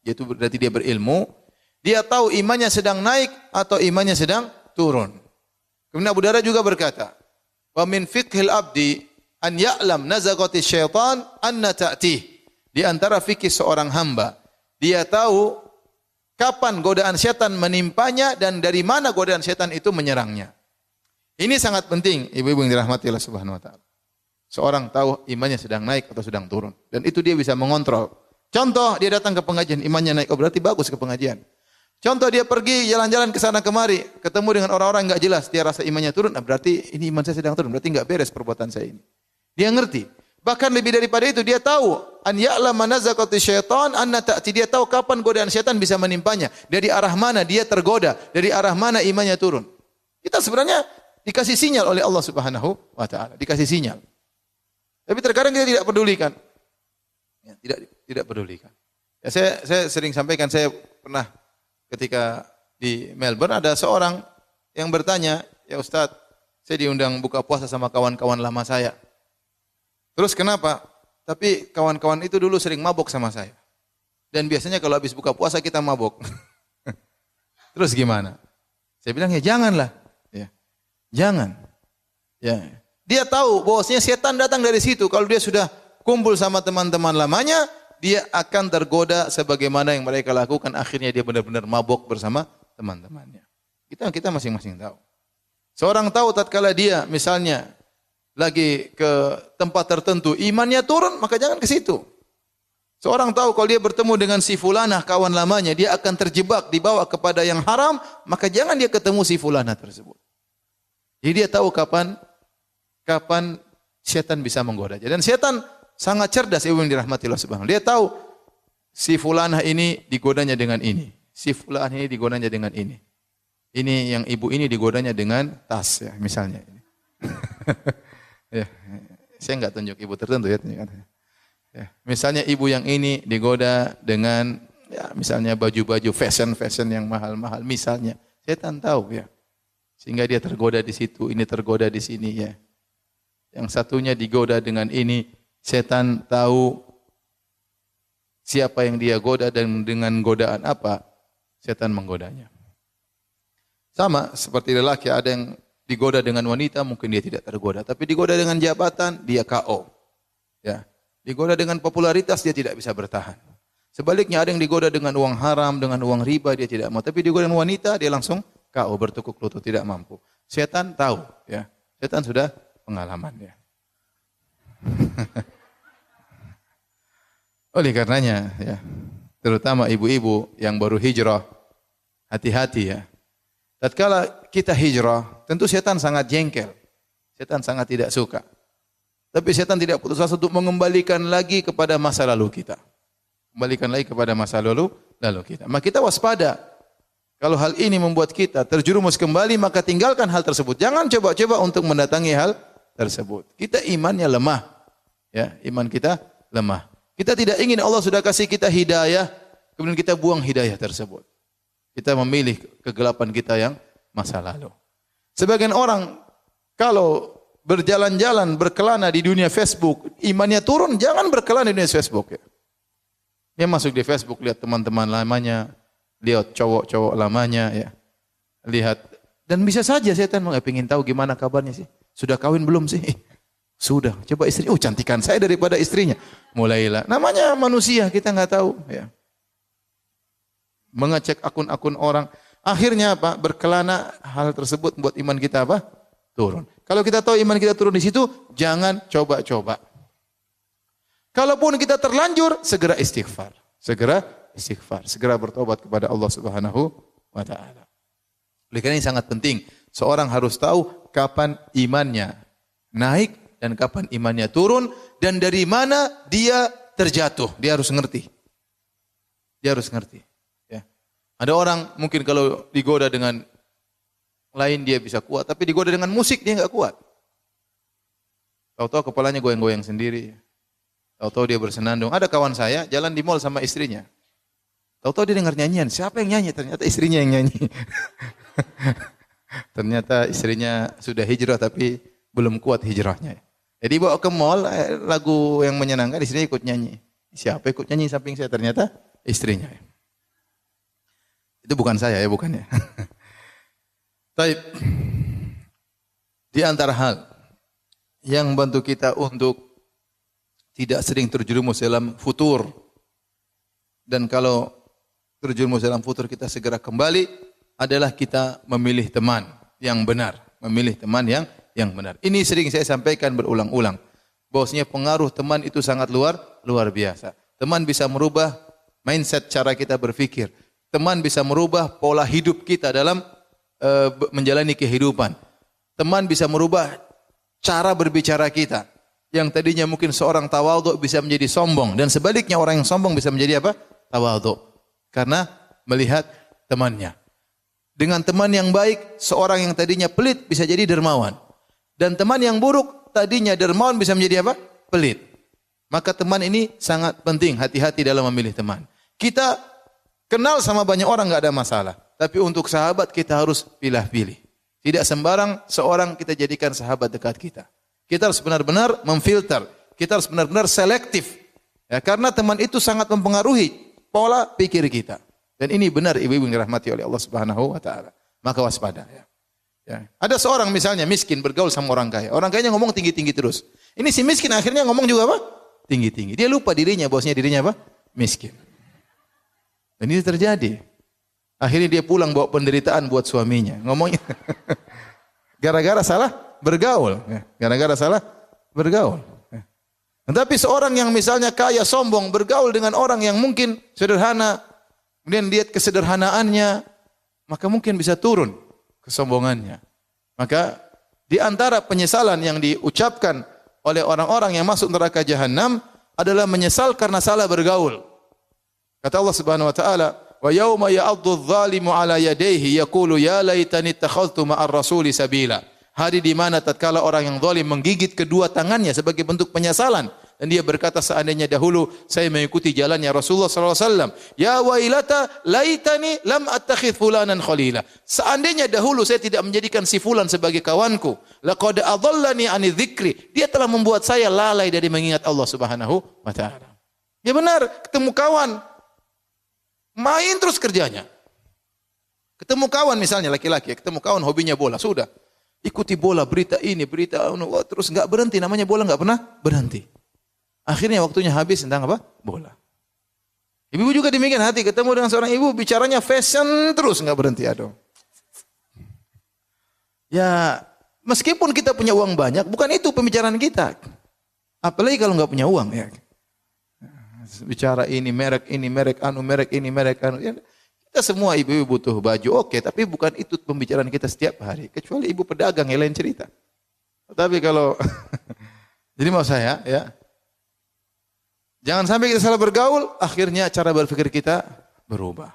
yaitu berarti dia berilmu, dia tahu imannya sedang naik atau imannya sedang turun. Kemudian Abu Darda juga berkata, wa min fiqhil abdi an ya'lam nazagati syaitan anna ta'tih. Di antara fikih seorang hamba, dia tahu kapan godaan syaitan menimpanya dan dari mana godaan syaitan itu menyerangnya. Ini sangat penting, ibu-ibu yang dirahmati Allah Subhanahu wa taala. Seorang tahu imannya sedang naik atau sedang turun. Dan itu dia bisa mengontrol. Contoh, dia datang ke pengajian, imannya naik. Oh, berarti bagus ke pengajian. Contoh, dia pergi jalan-jalan ke sana kemari, ketemu dengan orang-orang enggak jelas, dia rasa imannya turun, nah berarti ini iman saya sedang turun, berarti enggak beres perbuatan saya ini. Dia ngerti. Bahkan lebih daripada itu, dia tahu an ya'lama nazaqati syaitan anna ta'ti, dia tahu kapan godaan syaitan bisa menimpanya, dari arah mana dia tergoda, dari arah mana imannya turun. Kita sebenarnya dikasih sinyal oleh Allah Subhanahu wa taala, dikasih sinyal. Tapi terkadang kita tidak pedulikan. Ya, tidak pedulikan. Ya, saya sering sampaikan, saya pernah ketika di Melbourne ada seorang yang bertanya, "Ya Ustaz, saya diundang buka puasa sama kawan-kawan lama saya. Terus kenapa? Tapi kawan-kawan itu dulu sering mabok sama saya. Dan biasanya kalau habis buka puasa kita mabok." Terus gimana? Saya bilang, ya janganlah. Ya. Jangan. Ya. Dia tahu bahwasanya setan datang dari situ. Kalau dia sudah kumpul sama teman-teman lamanya, dia akan tergoda sebagaimana yang mereka lakukan. Akhirnya dia benar-benar mabok bersama teman-temannya. Kita masing-masing tahu. Seorang tahu tatkala dia misalnya lagi ke tempat tertentu, imannya turun, maka jangan ke situ. Seorang tahu kalau dia bertemu dengan si fulanah, kawan lamanya, dia akan terjebak, dibawa kepada yang haram, maka jangan dia ketemu si fulanah tersebut. Jadi dia tahu kapan setan bisa menggoda. Dan setan sangat cerdas, ibu yang dirahmati Allah Subhanahu. Dia tahu si fulanah ini digodanya dengan ini, si fulanah ini digodanya dengan ini. Ini yang ibu ini digodanya dengan tas, ya, misalnya. Ya, saya enggak tunjuk ibu tertentu, ya, tunjukkan. Ya, misalnya ibu yang ini digoda dengan, ya, misalnya baju-baju fashion yang mahal-mahal, misalnya. Setan tahu, ya. Sehingga dia tergoda di situ, ini tergoda di sini, ya. Yang satunya digoda dengan ini, setan tahu siapa yang dia goda dan dengan godaan apa setan menggodanya. Sama seperti lelaki, ada yang digoda dengan wanita, mungkin dia tidak tergoda. Tapi digoda dengan jabatan, dia KO. Ya. Digoda dengan popularitas, dia tidak bisa bertahan. Sebaliknya ada yang digoda dengan uang haram, dengan uang riba, dia tidak mau. Tapi digoda dengan wanita, dia langsung KO, bertukuk lutut, tidak mampu. Setan tahu. Ya. Setan sudah pengalaman. Ya. Oleh karenanya, ya, terutama ibu-ibu yang baru hijrah, hati-hati, ya. Tatkala kita hijrah, tentu setan sangat jengkel. Setan sangat tidak suka. Tapi setan tidak putus asa untuk mengembalikan lagi kepada masa lalu kita. Kembalikan lagi kepada masa lalu kita. Maka kita waspada. Kalau hal ini membuat kita terjerumus kembali, maka tinggalkan hal tersebut. Jangan coba-coba untuk mendatangi hal tersebut. Kita imannya lemah. Ya, iman kita lemah. Kita tidak ingin Allah sudah kasih kita hidayah, kemudian kita buang hidayah tersebut. Kita memilih kegelapan kita yang masa lalu. Sebagian orang kalau berjalan-jalan, berkelana di dunia Facebook, imannya turun, jangan berkelana di dunia Facebook. Ya. Dia masuk di Facebook, lihat teman-teman lamanya, lihat cowok-cowok lamanya, ya. Lihat. Dan bisa saja setan ingin tahu gimana kabarnya sih. Sudah kawin belum sih? Sudah. Coba istri, cantikan saya daripada istrinya. Mulailah. Namanya manusia, kita nggak tahu. Ya. Mengecek akun-akun orang. Akhirnya apa? Berkelana, hal tersebut membuat iman kita apa? Turun. Kalau kita tahu iman kita turun di situ, jangan coba-coba. Kalaupun kita terlanjur, segera istighfar. Segera bertobat kepada Allah Subhanahu wa taala. Oleh karena ini sangat penting, seorang harus tahu kapan imannya naik dan kapan imannya turun dan dari mana dia terjatuh. Dia harus ngerti. Ada orang mungkin kalau digoda dengan lain dia bisa kuat, tapi digoda dengan musik dia enggak kuat. Tahu-tahu kepalanya goyang-goyang sendiri. Tahu-tahu dia bersenandung. Ada kawan saya jalan di mall sama istrinya. Tahu-tahu dia dengar nyanyian. Siapa yang nyanyi? Ternyata istrinya yang nyanyi. Ternyata istrinya sudah hijrah tapi belum kuat hijrahnya. Jadi bawa ke mall lagu yang menyenangkan, istrinya ikut nyanyi. Siapa ikut nyanyi samping saya? Ternyata istrinya. Itu bukan saya ya, bukan ya. Baik. Di antara hal yang membantu kita untuk tidak sering terjerumus dalam futur, dan kalau terjerumus dalam futur kita segera kembali, adalah kita memilih teman yang benar. Memilih teman yang benar. Ini sering saya sampaikan berulang-ulang. Bahwasanya pengaruh teman itu sangat luar biasa. Teman bisa merubah mindset cara kita berpikir. Teman bisa merubah pola hidup kita dalam menjalani kehidupan. Teman bisa merubah cara berbicara kita. yang tadinya mungkin seorang tawadhu bisa menjadi sombong, dan sebaliknya orang yang sombong bisa menjadi apa? Tawadhu. Karena melihat temannya. Dengan teman yang baik, seorang yang tadinya pelit bisa jadi dermawan. Dan teman yang buruk, tadinya dermawan bisa menjadi apa? Pelit. Maka teman ini sangat penting, hati-hati dalam memilih teman. Kita kenal sama banyak orang enggak ada masalah. Tapi untuk sahabat kita harus pilih-pilih. Tidak sembarang seorang kita jadikan sahabat dekat kita. Kita harus benar-benar memfilter. Kita harus benar-benar selektif. Ya, karena teman itu sangat mempengaruhi pola pikir kita. Dan ini benar ibu-ibu yang dirahmati oleh Allah Subhanahu wa taala. Maka waspada ya. Ya. Ada seorang misalnya miskin bergaul sama orang kaya. Orang kayanya ngomong tinggi-tinggi terus. Ini si miskin akhirnya ngomong juga apa? Tinggi-tinggi. Dia lupa dirinya, bahwasanya dirinya apa? Miskin. Dan ini terjadi. Akhirnya dia pulang bawa penderitaan buat suaminya. Ngomongnya gara-gara salah bergaul. Gara-gara salah bergaul. Tetapi seorang yang misalnya kaya, sombong, bergaul dengan orang yang mungkin sederhana, kemudian lihat kesederhanaannya, maka mungkin bisa turun kesombongannya. Maka di antara penyesalan yang diucapkan oleh orang-orang yang masuk neraka jahanam adalah menyesal karena salah bergaul. Kata Allah Subhanahu wa taala, "Wa yauma ya'addu adh-dhalimu 'ala yadayhi yaqulu ya laitani ittakhadhtu ma'ar rasuli sabila." Hari di mana tatkala orang yang zalim menggigit kedua tangannya sebagai bentuk penyesalan, dan dia berkata, seandainya dahulu saya mengikuti jalannya Rasulullah sallallahu alaihi wasallam, ya wailata laitani lam attakhidh fulanan khalila. Seandainya dahulu saya tidak menjadikan si fulan sebagai kawanku, laqad adallani 'ani dzikri. Dia telah membuat saya lalai dari mengingat Allah Subhanahu wa taala. Ya benar, ketemu kawan main terus kerjanya. Ketemu kawan misalnya laki-laki, ketemu kawan hobinya bola, sudah ikuti bola, berita ini, berita terus enggak berhenti, namanya bola enggak pernah berhenti. Akhirnya waktunya habis tentang apa? Bola. Ibu juga demikian, hati ketemu dengan seorang ibu bicaranya fashion terus enggak berhenti, aduh. Ya, meskipun kita punya uang banyak, bukan itu pembicaraan kita. Apalagi kalau enggak punya uang ya. Bicara ini merek anu. Ya, kita semua ibu-ibu butuh baju, oke, tapi bukan itu pembicaraan kita setiap hari. Kecuali ibu pedagang yang lain cerita. Tapi kalau jadi mau saya ya, jangan sampai kita salah bergaul, akhirnya cara berpikir kita berubah.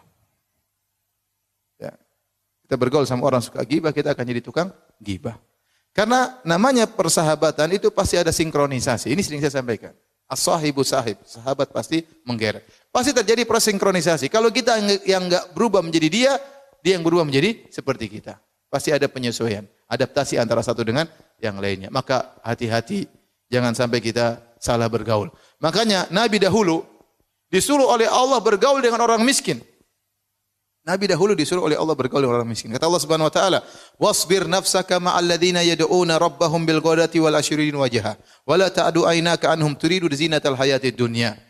Ya. Kita bergaul sama orang suka gibah, kita akan jadi tukang gibah. Karena namanya persahabatan itu pasti ada sinkronisasi. Ini sering saya sampaikan. As-sahibu sahib, sahabat pasti menggeret. Pasti terjadi proses sinkronisasi. Kalau kita yang enggak berubah menjadi dia, dia yang berubah menjadi seperti kita. Pasti ada penyesuaian, adaptasi antara satu dengan yang lainnya. Maka hati-hati, jangan sampai kita salah bergaul. Makanya Nabi dahulu disuruh oleh Allah bergaul dengan orang miskin. Nabi dahulu disuruh oleh Allah bergaul dengan orang miskin. Kata Allah Subhanahu wa taala, "Wasbir nafsaka ma'al ladzina yad'una rabbahum bil ghadati wal ashrin wajha, wa la ta'du aynaka anhum turidu zinatal hayatid dunya."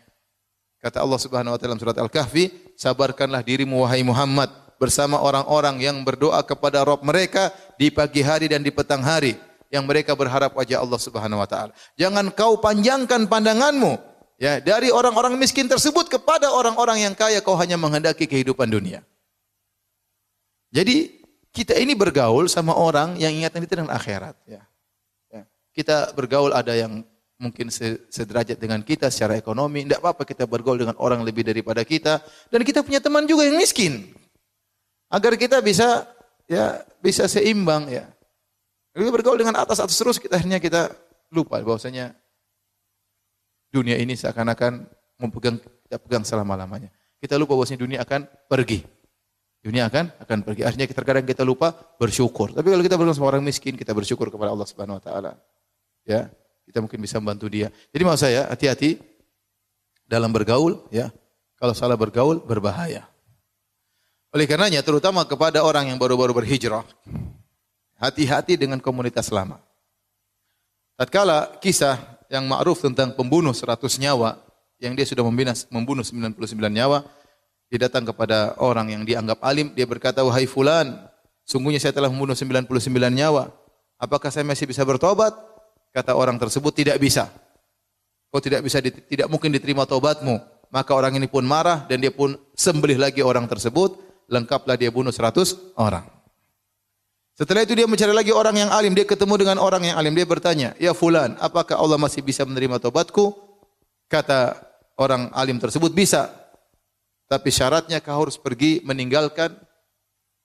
Kata Allah Subhanahu wa taala dalam surat Al-Kahfi, sabarkanlah dirimu wahai Muhammad bersama orang-orang yang berdoa kepada Rabb mereka di pagi hari dan di petang hari, yang mereka berharap wajah Allah Subhanahu wa taala. Jangan kau panjangkan pandanganmu ya dari orang-orang miskin tersebut kepada orang-orang yang kaya, kau hanya menghendaki kehidupan dunia. Jadi kita ini bergaul sama orang yang ingatan kita dengan akhirat. Ya. Ya. Kita bergaul ada yang mungkin sederajat dengan kita secara ekonomi. Tidak apa-apa kita bergaul dengan orang lebih daripada kita. Dan kita punya teman juga yang miskin. Agar kita bisa seimbang. Ya. Kita bergaul dengan atas-atas terus, akhirnya kita lupa bahwasanya dunia ini seakan-akan kita pegang selama-lamanya. Kita lupa bahwasanya dunia akan pergi. Dunia akan pergi. Akhirnya terkadang kita lupa bersyukur. Tapi kalau kita bergaul sama orang miskin, kita bersyukur kepada Allah Subhanahu wa taala. Ya, kita mungkin bisa membantu dia. Jadi maksud saya, hati-hati dalam bergaul ya. Kalau salah bergaul berbahaya. Oleh karenanya terutama kepada orang yang baru-baru berhijrah, hati-hati dengan komunitas lama. Tatkala kisah yang ma'ruf tentang pembunuh 100 nyawa yang dia sudah membunuh 99 nyawa, dia datang kepada orang yang dianggap alim, dia berkata, "Wahai fulan, sungguhnya saya telah membunuh 99 nyawa. Apakah saya masih bisa bertobat?" Kata orang tersebut, "Tidak bisa. Kau tidak mungkin diterima tobatmu." Maka orang ini pun marah dan dia pun sembelih lagi orang tersebut, lengkaplah dia bunuh 100 orang. Setelah itu dia mencari lagi orang yang alim. Dia ketemu dengan orang yang alim. Dia bertanya, "Ya fulan, apakah Allah masih bisa menerima tobatku?" Kata orang alim tersebut, "Bisa. Tapi syaratnya kau harus pergi meninggalkan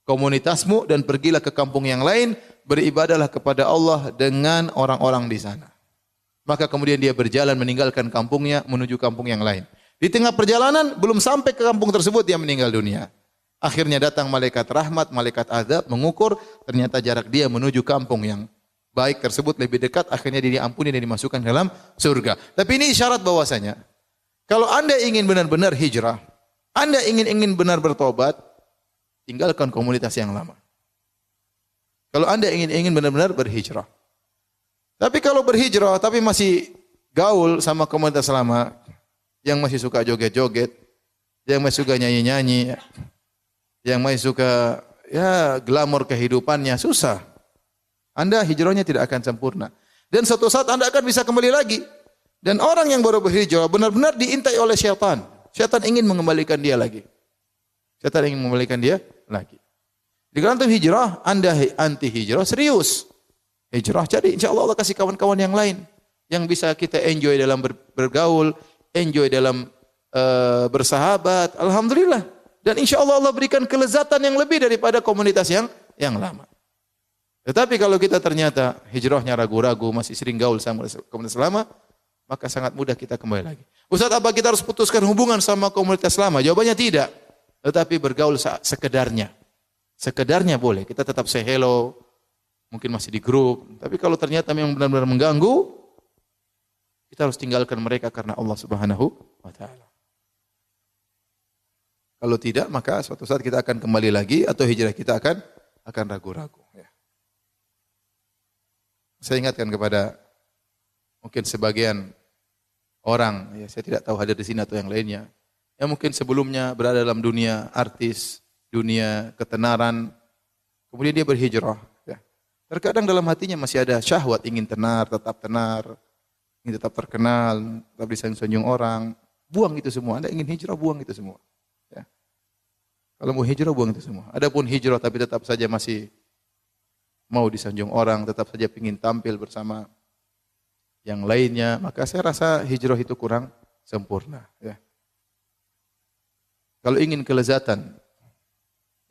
komunitasmu dan pergilah ke kampung yang lain, beribadahlah kepada Allah dengan orang-orang di sana." Maka kemudian dia berjalan meninggalkan kampungnya menuju kampung yang lain. Di tengah perjalanan belum sampai ke kampung tersebut dia meninggal dunia. Akhirnya datang malaikat rahmat, malaikat azab mengukur, ternyata jarak dia menuju kampung yang baik tersebut lebih dekat, akhirnya dia diampuni dan dimasukkan ke dalam surga. Tapi ini isyarat bahwasanya kalau Anda ingin benar-benar hijrah, Anda ingin benar bertobat, tinggalkan komunitas yang lama. Kalau Anda ingin benar-benar berhijrah. Tapi kalau berhijrah tapi masih gaul sama komunitas lama, yang masih suka joget-joget, yang masih suka nyanyi-nyanyi, yang masih suka glamor kehidupannya, susah. Anda hijrahnya tidak akan sempurna. Dan suatu saat Anda akan bisa kembali lagi. Dan orang yang baru berhijrah benar-benar diintai oleh syaitan. Syaitan ingin mengembalikan dia lagi. Syaitan ingin mengembalikan dia lagi. Jika antum hijrah, Anda anti hijrah, serius. Hijrah, jadi insya Allah kasih kawan-kawan yang lain. Yang bisa kita enjoy dalam bergaul, enjoy dalam bersahabat. Alhamdulillah. Dan insya Allah Allah berikan kelezatan yang lebih daripada komunitas yang lama. Tetapi kalau kita ternyata hijrahnya ragu-ragu, masih sering gaul sama komunitas lama, maka sangat mudah kita kembali lagi. Ustaz, apa kita harus putuskan hubungan sama komunitas lama? Jawabannya tidak. Tetapi bergaul sekedarnya. Sekedarnya boleh. Kita tetap say hello, mungkin masih di grup. Tapi kalau ternyata memang benar-benar mengganggu, kita harus tinggalkan mereka karena Allah Subhanahu wa taala. Kalau tidak, maka suatu saat kita akan kembali lagi atau hijrah kita akan ragu-ragu. Ya. Saya ingatkan kepada mungkin sebagian orang, ya saya tidak tahu hadir di sini atau yang lainnya, yang mungkin sebelumnya berada dalam dunia artis, dunia ketenaran, kemudian dia berhijrah. Ya. Terkadang dalam hatinya masih ada syahwat ingin tenar, ingin tetap terkenal, tetap disanjung orang. Buang itu semua. Anda ingin hijrah, buang itu semua. Ya. Kalau mau hijrah, buang itu semua. Adapun hijrah tapi tetap saja masih mau disanjung orang, tetap saja ingin tampil bersama yang lainnya, maka saya rasa hijrah itu kurang sempurna. Ya. Kalau ingin kelezatan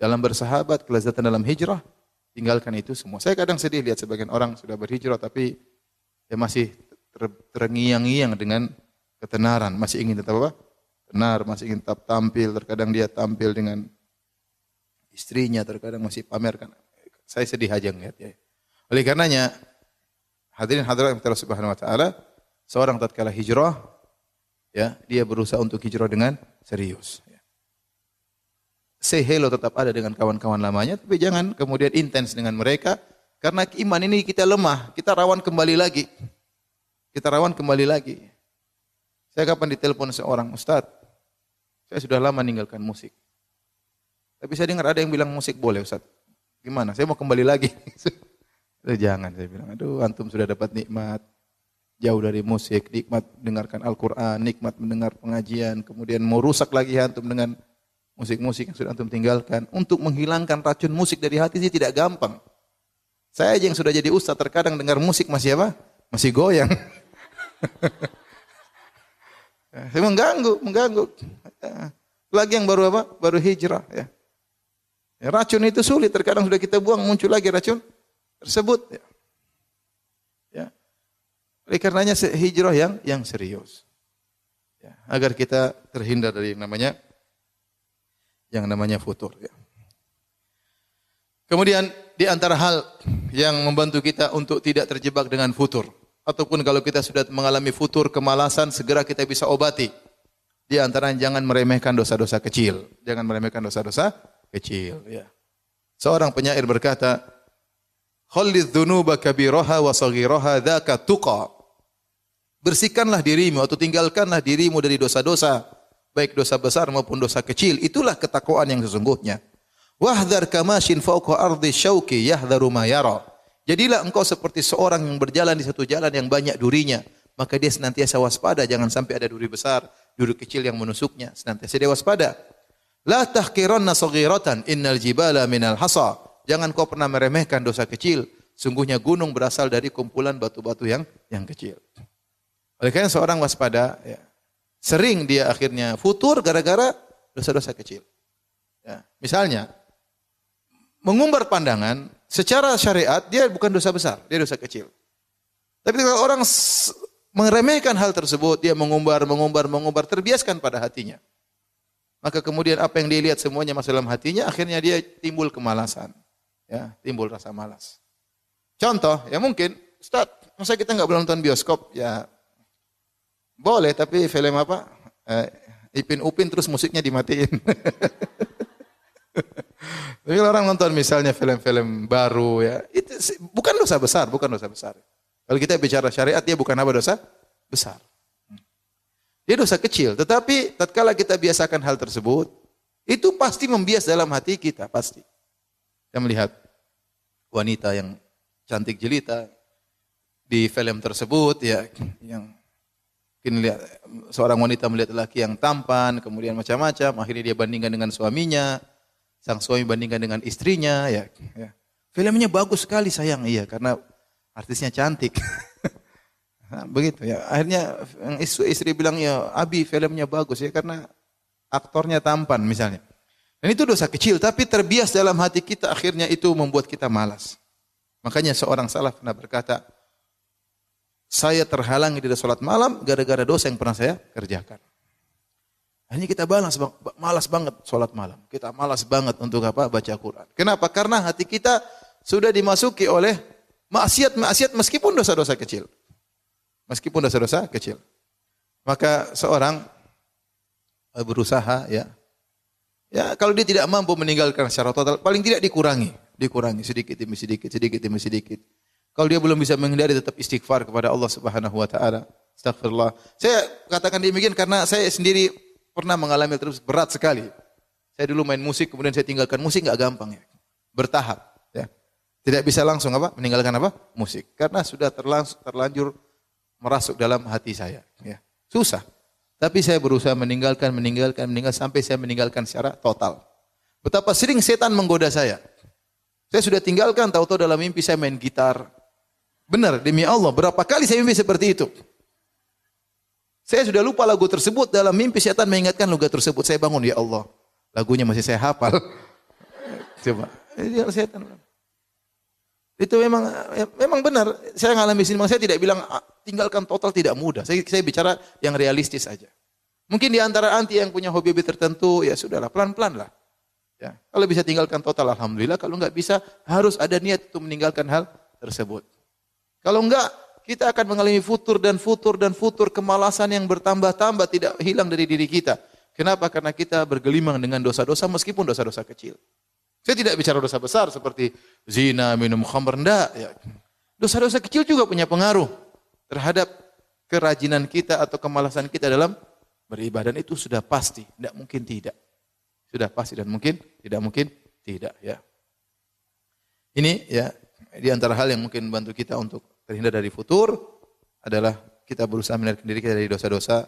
dalam bersahabat, kelezatan dalam hijrah, tinggalkan itu semua. Saya kadang sedih lihat sebagian orang sudah berhijrah tapi dia masih terngiang-ngiang dengan ketenaran, masih ingin tetap apa? Tenar, masih ingin tetap tampil. Terkadang dia tampil dengan istrinya, terkadang masih pamerkan. Saya sedih aja ngeliat ya. Oleh karenanya, hadirin hadirat Allah Subhanahu wa taala, seorang tatkala hijrah, ya, dia berusaha untuk hijrah dengan serius. Ya. Say hello tetap ada dengan kawan-kawan lamanya, tapi jangan kemudian intens dengan mereka, karena iman ini kita lemah, kita rawan kembali lagi. Kita rawan kembali lagi. Saya kapan ditelepon seorang ustaz, saya sudah lama meninggalkan musik. Tapi saya dengar ada yang bilang musik boleh ustaz. Gimana? Saya mau kembali lagi. Jangan, saya bilang. Aduh, antum sudah dapat nikmat jauh dari musik, nikmat mendengarkan Al-Quran, nikmat mendengar pengajian, kemudian mau rusak lagi antum dengan musik-musik yang sudah antum tinggalkan. Untuk menghilangkan racun musik dari hati sih tidak gampang. Saya aja yang sudah jadi ustaz terkadang dengar musik masih apa? Masih goyang. Saya mengganggu. Lagi yang baru apa? Baru hijrah. Ya. Ya, racun itu sulit, terkadang sudah kita buang, muncul lagi racun tersebut. Ya. Ya. Oleh karenanya hijrah yang serius. Ya. Agar kita terhindar dari yang namanya futur. Ya. Kemudian di antara hal yang membantu kita untuk tidak terjebak dengan futur, ataupun kalau kita sudah mengalami futur, kemalasan, segera kita bisa obati. Di antaranya jangan meremehkan dosa-dosa kecil. Jangan meremehkan dosa-dosa kecil. Ya. Seorang penyair berkata, "Khallidz dzunuba kabiraha wa saghiraha dzaka tuqa." Bersihkanlah dirimu atau tinggalkanlah dirimu dari dosa-dosa, baik dosa besar maupun dosa kecil. Itulah ketakwaan yang sesungguhnya. Wahdhar kamashin fawqa ardi syauqi yahdharu ma yara. Jadilah engkau seperti seorang yang berjalan di satu jalan yang banyak durinya, maka dia senantiasa waspada jangan sampai ada duri besar, duri kecil yang menusuknya, senantiasa dia waspada. La tahqiranna saghiratan innal jibala minal hasa. Jangan kau pernah meremehkan dosa kecil. Sungguhnya gunung berasal dari kumpulan batu-batu yang kecil. Oleh karena seorang waspada, ya, sering dia akhirnya futur gara-gara dosa-dosa kecil. Ya, misalnya, mengumbar pandangan, secara syariat dia bukan dosa besar, dia dosa kecil. Tapi kalau orang meremehkan hal tersebut, dia mengumbar, terbiaskan pada hatinya. Maka kemudian apa yang dia lihat semuanya masuk dalam hatinya, akhirnya dia timbul kemalasan. Ya, timbul rasa malas. Contoh, ya mungkin, Ustaz, masa kita nggak boleh nonton bioskop? Ya, boleh, tapi film apa? Ipin Upin terus musiknya dimatiin. Tapi kalau orang nonton misalnya film-film baru, ya, itu bukan dosa besar, bukan dosa besar. Kalau kita bicara syariat, dia bukan apa dosa besar. Dia dosa kecil, tetapi tatkala kita biasakan hal tersebut, itu pasti membias dalam hati kita, pasti. Kita melihat wanita yang cantik jelita di film tersebut, ya, yang mungkin lihat seorang wanita melihat lelaki yang tampan, kemudian macam-macam, akhirnya dia bandingkan dengan suaminya, sang suami bandingkan dengan istrinya, ya. Filmnya bagus sekali sayang, iya, karena artisnya cantik. Nah, begitu ya. Akhirnya istri bilang, ya Abi filmnya bagus ya karena aktornya tampan misalnya. Dan itu dosa kecil, tapi terbias dalam hati kita, akhirnya itu membuat kita malas. Makanya seorang salaf pernah berkata, saya terhalangi dari salat malam gara-gara dosa yang pernah saya kerjakan. Akhirnya kita malas banget salat malam. Kita malas banget untuk apa? Baca Quran. Kenapa? Karena hati kita sudah dimasuki oleh maksiat meskipun dosa-dosa kecil. Meskipun dosa-dosa kecil. Maka seorang berusaha, ya kalau dia tidak mampu meninggalkan secara total, paling tidak dikurangi sedikit demi sedikit. Kalau dia belum bisa menghindari, tetap istighfar kepada Allah Subhanahu wa taala. Astagfirullah. Saya katakan demikian karena saya sendiri pernah mengalami terus berat sekali. Saya dulu main musik, kemudian saya tinggalkan musik, enggak gampang ya. Bertahap, ya. Tidak bisa langsung meninggalkan musik karena sudah terlanjur merasuk dalam hati saya, ya. Susah. Tapi saya berusaha meninggalkan sampai saya meninggalkan secara total. Betapa sering setan menggoda saya. Saya sudah tinggalkan, tahu-tahu dalam mimpi saya main gitar. Benar, demi Allah, berapa kali saya mimpi seperti itu. Saya sudah lupa lagu tersebut, dalam mimpi setan mengingatkan lagu tersebut. Saya bangun, ya Allah, lagunya masih saya hafal. Coba, setan. Itu memang benar. Saya ngalami sini, saya tidak bilang tinggalkan total, tidak mudah. Saya bicara yang realistis saja. Mungkin di antara anti yang punya hobi tertentu, ya sudahlah, pelan-pelan lah. Ya, kalau bisa tinggalkan total, alhamdulillah. Kalau enggak bisa, harus ada niat untuk meninggalkan hal tersebut. Kalau enggak, kita akan mengalami futur, kemalasan yang bertambah-tambah, tidak hilang dari diri kita. Kenapa? Karena kita bergelimang dengan dosa-dosa meskipun dosa-dosa kecil. Saya tidak bicara dosa besar seperti zina, minum khamr, enggak. Ya. Dosa-dosa kecil juga punya pengaruh terhadap kerajinan kita atau kemalasan kita dalam beribadah. Dan itu sudah pasti, tidak mungkin tidak. Sudah pasti dan tidak mungkin tidak. Ya. Ini ya di antara hal yang mungkin membantu kita untuk terhindar dari futur adalah kita berusaha menarik diri kita dari dosa-dosa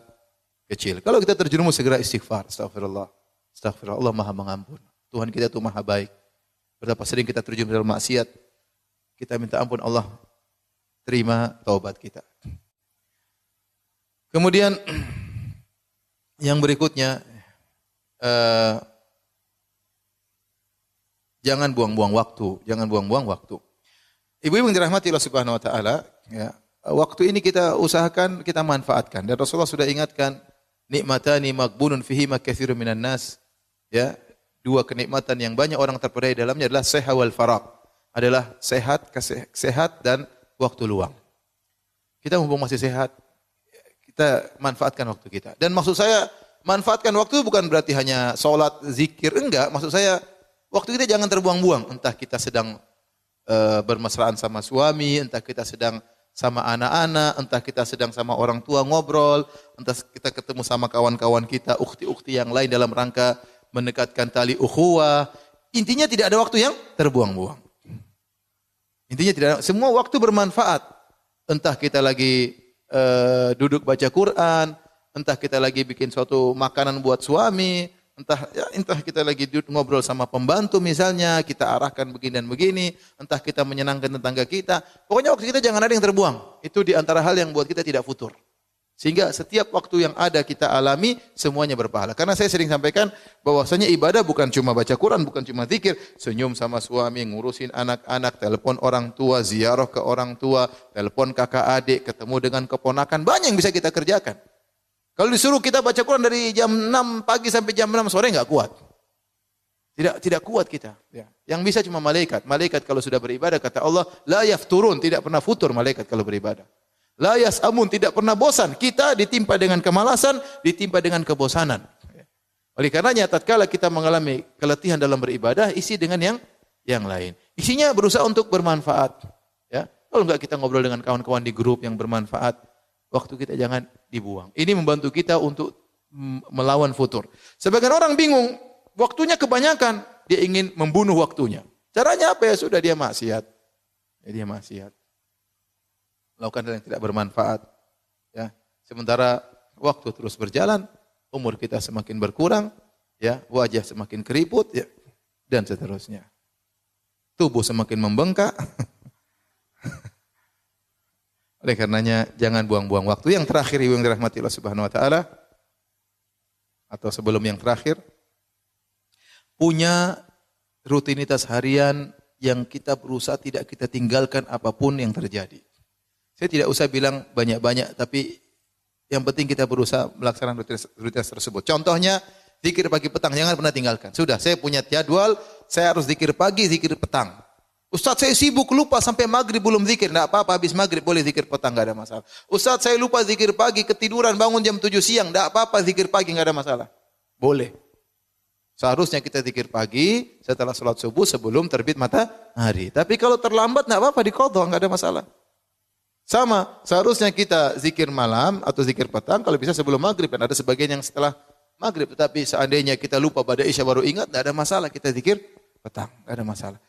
kecil. Kalau kita terjerumus, segera istighfar. Astagfirullah. Astagfirullah. Allah Maha Mengampun. Tuhan kita itu Maha Baik. Betapa sering kita terjerumus dalam maksiat. Kita minta ampun, Allah terima taubat kita. Kemudian yang berikutnya, jangan buang-buang waktu. Ibu-ibu yang dirahmati Allah Subhanahu wa taala, ya, waktu ini kita usahakan kita manfaatkan. Dan Rasulullah sudah ingatkan, nikmatani maghbunun fihima katsirun minan nas. Ya, dua kenikmatan yang banyak orang terpedaya dalamnya adalah sehat wal faragh. Adalah sehat dan waktu luang. Kita mumpung masih sehat, kita manfaatkan waktu kita. Dan maksud saya manfaatkan waktu bukan berarti hanya sholat, zikir, enggak. Maksud saya waktu kita jangan terbuang-buang. Entah kita sedang bermesraan sama suami, entah kita sedang sama anak-anak, entah kita sedang sama orang tua ngobrol, entah kita ketemu sama kawan-kawan kita, ukhti-ukhti yang lain dalam rangka mendekatkan tali ukhuwah. Intinya tidak ada waktu yang terbuang-buang. Intinya tidak ada, semua waktu bermanfaat. Entah kita lagi duduk baca Quran, entah kita lagi bikin suatu makanan buat suami, Entah kita lagi duduk ngobrol sama pembantu misalnya, kita arahkan begini dan begini, entah kita menyenangkan tetangga kita. Pokoknya waktu kita jangan ada yang terbuang. Itu di antara hal yang buat kita tidak futur. Sehingga setiap waktu yang ada kita alami, semuanya berpahala. Karena saya sering sampaikan bahwasanya ibadah bukan cuma baca Quran, bukan cuma zikir, senyum sama suami, ngurusin anak-anak, telepon orang tua, ziarah ke orang tua, telepon kakak adik, ketemu dengan keponakan, banyak yang bisa kita kerjakan. Kalau disuruh kita baca Quran dari jam 6 pagi sampai jam 6 sore enggak kuat. Tidak kuat kita. Ya. Yang bisa cuma malaikat. Malaikat kalau sudah beribadah kata Allah, la yafturun, tidak pernah futur malaikat kalau beribadah. La yas'amun, tidak pernah bosan. Kita ditimpa dengan kemalasan, ditimpa dengan kebosanan. Oleh karenanya tatkala kita mengalami keletihan dalam beribadah, isi dengan yang lain. Isinya berusaha untuk bermanfaat. Ya. Kalau enggak kita ngobrol dengan kawan-kawan di grup yang bermanfaat, waktu kita jangan dibuang. Ini membantu kita untuk melawan futur. Sebagian orang bingung, waktunya kebanyakan, dia ingin membunuh waktunya. Caranya apa ya? Sudah dia maksiat. Ya, dia maksiat. Lakukan hal yang tidak bermanfaat. Ya. Sementara waktu terus berjalan, umur kita semakin berkurang, ya, wajah semakin keriput, ya, dan seterusnya. Tubuh semakin membengkak. Oleh karenanya jangan buang-buang waktu. Yang terakhir yang dirahmati Allah Subhanahu wa taala, atau sebelum yang terakhir, punya rutinitas harian yang kita berusaha tidak kita tinggalkan apapun yang terjadi. Saya tidak usah bilang banyak-banyak, tapi yang penting kita berusaha melaksanakan rutinitas tersebut. Contohnya zikir pagi petang, jangan pernah tinggalkan. Sudah, saya punya jadwal, saya harus zikir pagi, zikir petang. Ustaz saya sibuk lupa sampai maghrib belum zikir. Tidak apa-apa, habis maghrib boleh zikir petang, tidak ada masalah. Ustaz saya lupa zikir pagi, ketiduran bangun jam 7 siang. Tidak apa-apa, zikir pagi tidak ada masalah. Boleh. Seharusnya kita zikir pagi setelah sholat subuh sebelum terbit matahari. Tapi kalau terlambat tidak apa-apa, diqadha, tidak ada masalah. Sama, seharusnya kita zikir malam atau zikir petang kalau bisa sebelum maghrib. Dan ada sebagian yang setelah maghrib. Tetapi seandainya kita lupa pada isya baru ingat, tidak ada masalah. Kita zikir petang, tidak ada masalah.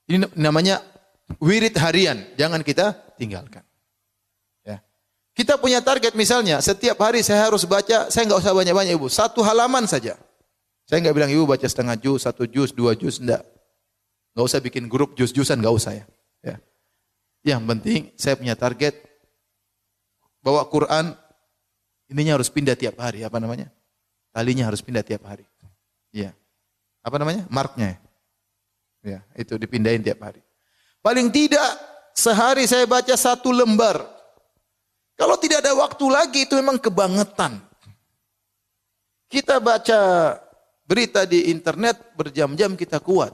Ini namanya wirid harian, jangan kita tinggalkan. Ya. Kita punya target misalnya, setiap hari saya harus baca, saya enggak usah banyak-banyak ibu, 1 halaman saja. Saya enggak bilang ibu baca setengah juz, 1 juz, 2 juz, enggak. Enggak usah bikin grup juz-juzan, enggak usah ya. Ya. Yang penting saya punya target, bawa Quran, ininya harus pindah tiap hari, apa namanya? Talinya harus pindah tiap hari. Ya. Apa namanya? Marknya. Ya, itu dipindahin tiap hari. Paling tidak sehari saya baca 1 lembar. Kalau tidak ada waktu lagi itu memang kebangetan. Kita baca berita di internet berjam-jam kita kuat.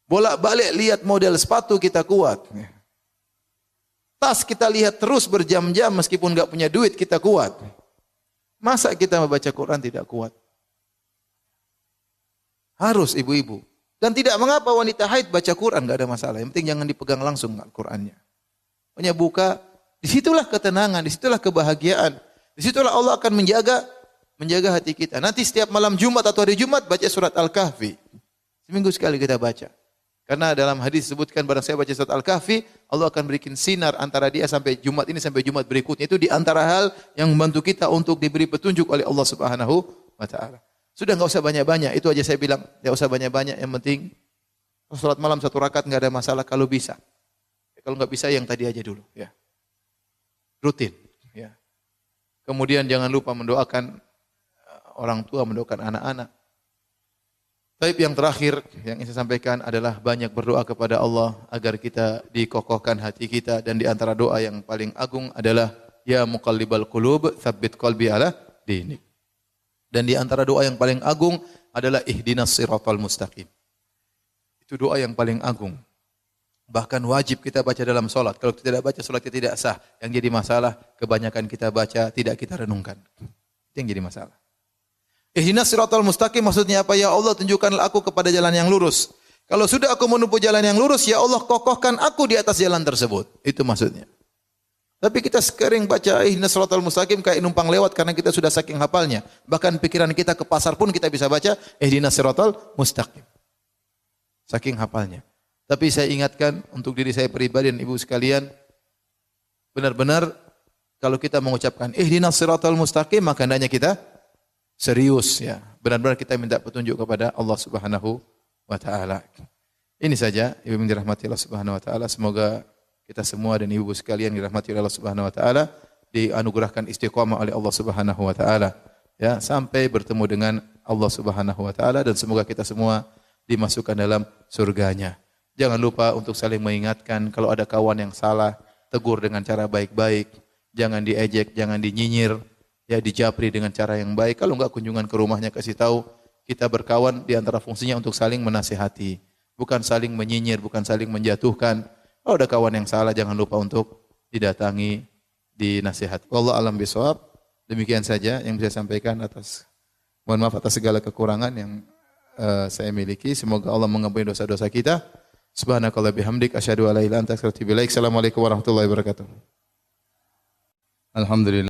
Bolak-balik lihat model sepatu kita kuat. Tas kita lihat terus berjam-jam meskipun enggak punya duit kita kuat. Masa kita membaca Quran tidak kuat? Harus ibu-ibu. Dan tidak mengapa wanita haid baca Quran, enggak ada masalah. Yang penting jangan dipegang langsung Al-Qurannya. Pokoknya buka, disitulah ketenangan, disitulah kebahagiaan. Disitulah Allah akan menjaga hati kita. Nanti setiap malam Jumat atau hari Jumat baca surat Al-Kahfi. Seminggu sekali kita baca. Karena dalam hadis disebutkan barang saya baca surat Al-Kahfi, Allah akan berikan sinar antara dia sampai Jumat ini sampai Jumat berikutnya. Itu di antara hal yang membantu kita untuk diberi petunjuk oleh Allah Subhanahu wa taala. Sudah enggak usah banyak-banyak, itu aja saya bilang, enggak usah banyak-banyak, yang penting salat malam 1 rakaat enggak ada masalah kalau bisa. Kalau enggak bisa yang tadi aja dulu, ya. Rutin, ya. Kemudian jangan lupa mendoakan orang tua, mendoakan anak-anak. Tapi yang terakhir yang ingin saya sampaikan adalah banyak berdoa kepada Allah agar kita dikokohkan hati kita, dan di antara doa yang paling agung adalah ya muqallibal qulub tsabbit qalbi ala dinik. Dan di antara doa yang paling agung adalah ihdinas siratal mustaqim. Itu doa yang paling agung. Bahkan wajib kita baca dalam solat. Kalau kita tidak baca, solat kita tidak sah. Yang jadi masalah, kebanyakan kita baca, tidak kita renungkan. Itu yang jadi masalah. Ihdinas siratal mustaqim maksudnya apa? Ya Allah, tunjukkanlah aku kepada jalan yang lurus. Kalau sudah aku menempuh jalan yang lurus, ya Allah kokohkan aku di atas jalan tersebut. Itu maksudnya. Tapi kita sering baca ihdinas siratal mustaqim kayak numpang lewat karena kita sudah saking hafalnya. Bahkan pikiran kita ke pasar pun kita bisa baca ihdinas siratal mustaqim. Saking hafalnya. Tapi saya ingatkan untuk diri saya pribadi dan ibu sekalian, benar-benar kalau kita mengucapkan ihdinas siratal mustaqim maka hendaknya kita serius ya, Benar-benar kita minta petunjuk kepada Allah Subhanahu wa taala. Ini saja Ibu yang dirahmati Allah Subhanahu wa taala. Semoga kita semua dan ibu sekalian dirahmati oleh Allah Subhanahu wa taala, dianugerahkan istiqamah oleh Allah Subhanahu wa taala. Ya, sampai bertemu dengan Allah Subhanahu wa taala dan semoga kita semua dimasukkan dalam surganya. Jangan lupa untuk saling mengingatkan kalau ada kawan yang salah, tegur dengan cara baik-baik, jangan diejek, jangan dinyinyir, ya dijapri dengan cara yang baik. Kalau enggak kunjungan ke rumahnya kasih tahu, kita berkawan di antara fungsinya untuk saling menasihati, bukan saling menyinyir, bukan saling menjatuhkan. Kalau ada kawan yang salah jangan lupa untuk didatangi, dinasihati. Wallahu alam bisawab. Demikian saja yang bisa saya sampaikan mohon maaf atas segala kekurangan yang saya miliki. Semoga Allah mengampuni dosa-dosa kita. Subhanakallah bihamdik asyhadu an la ilaha illa anta astaghfiruka wa atubu ilaik. Assalamualaikum warahmatullahi wabarakatuh. Alhamdulillah.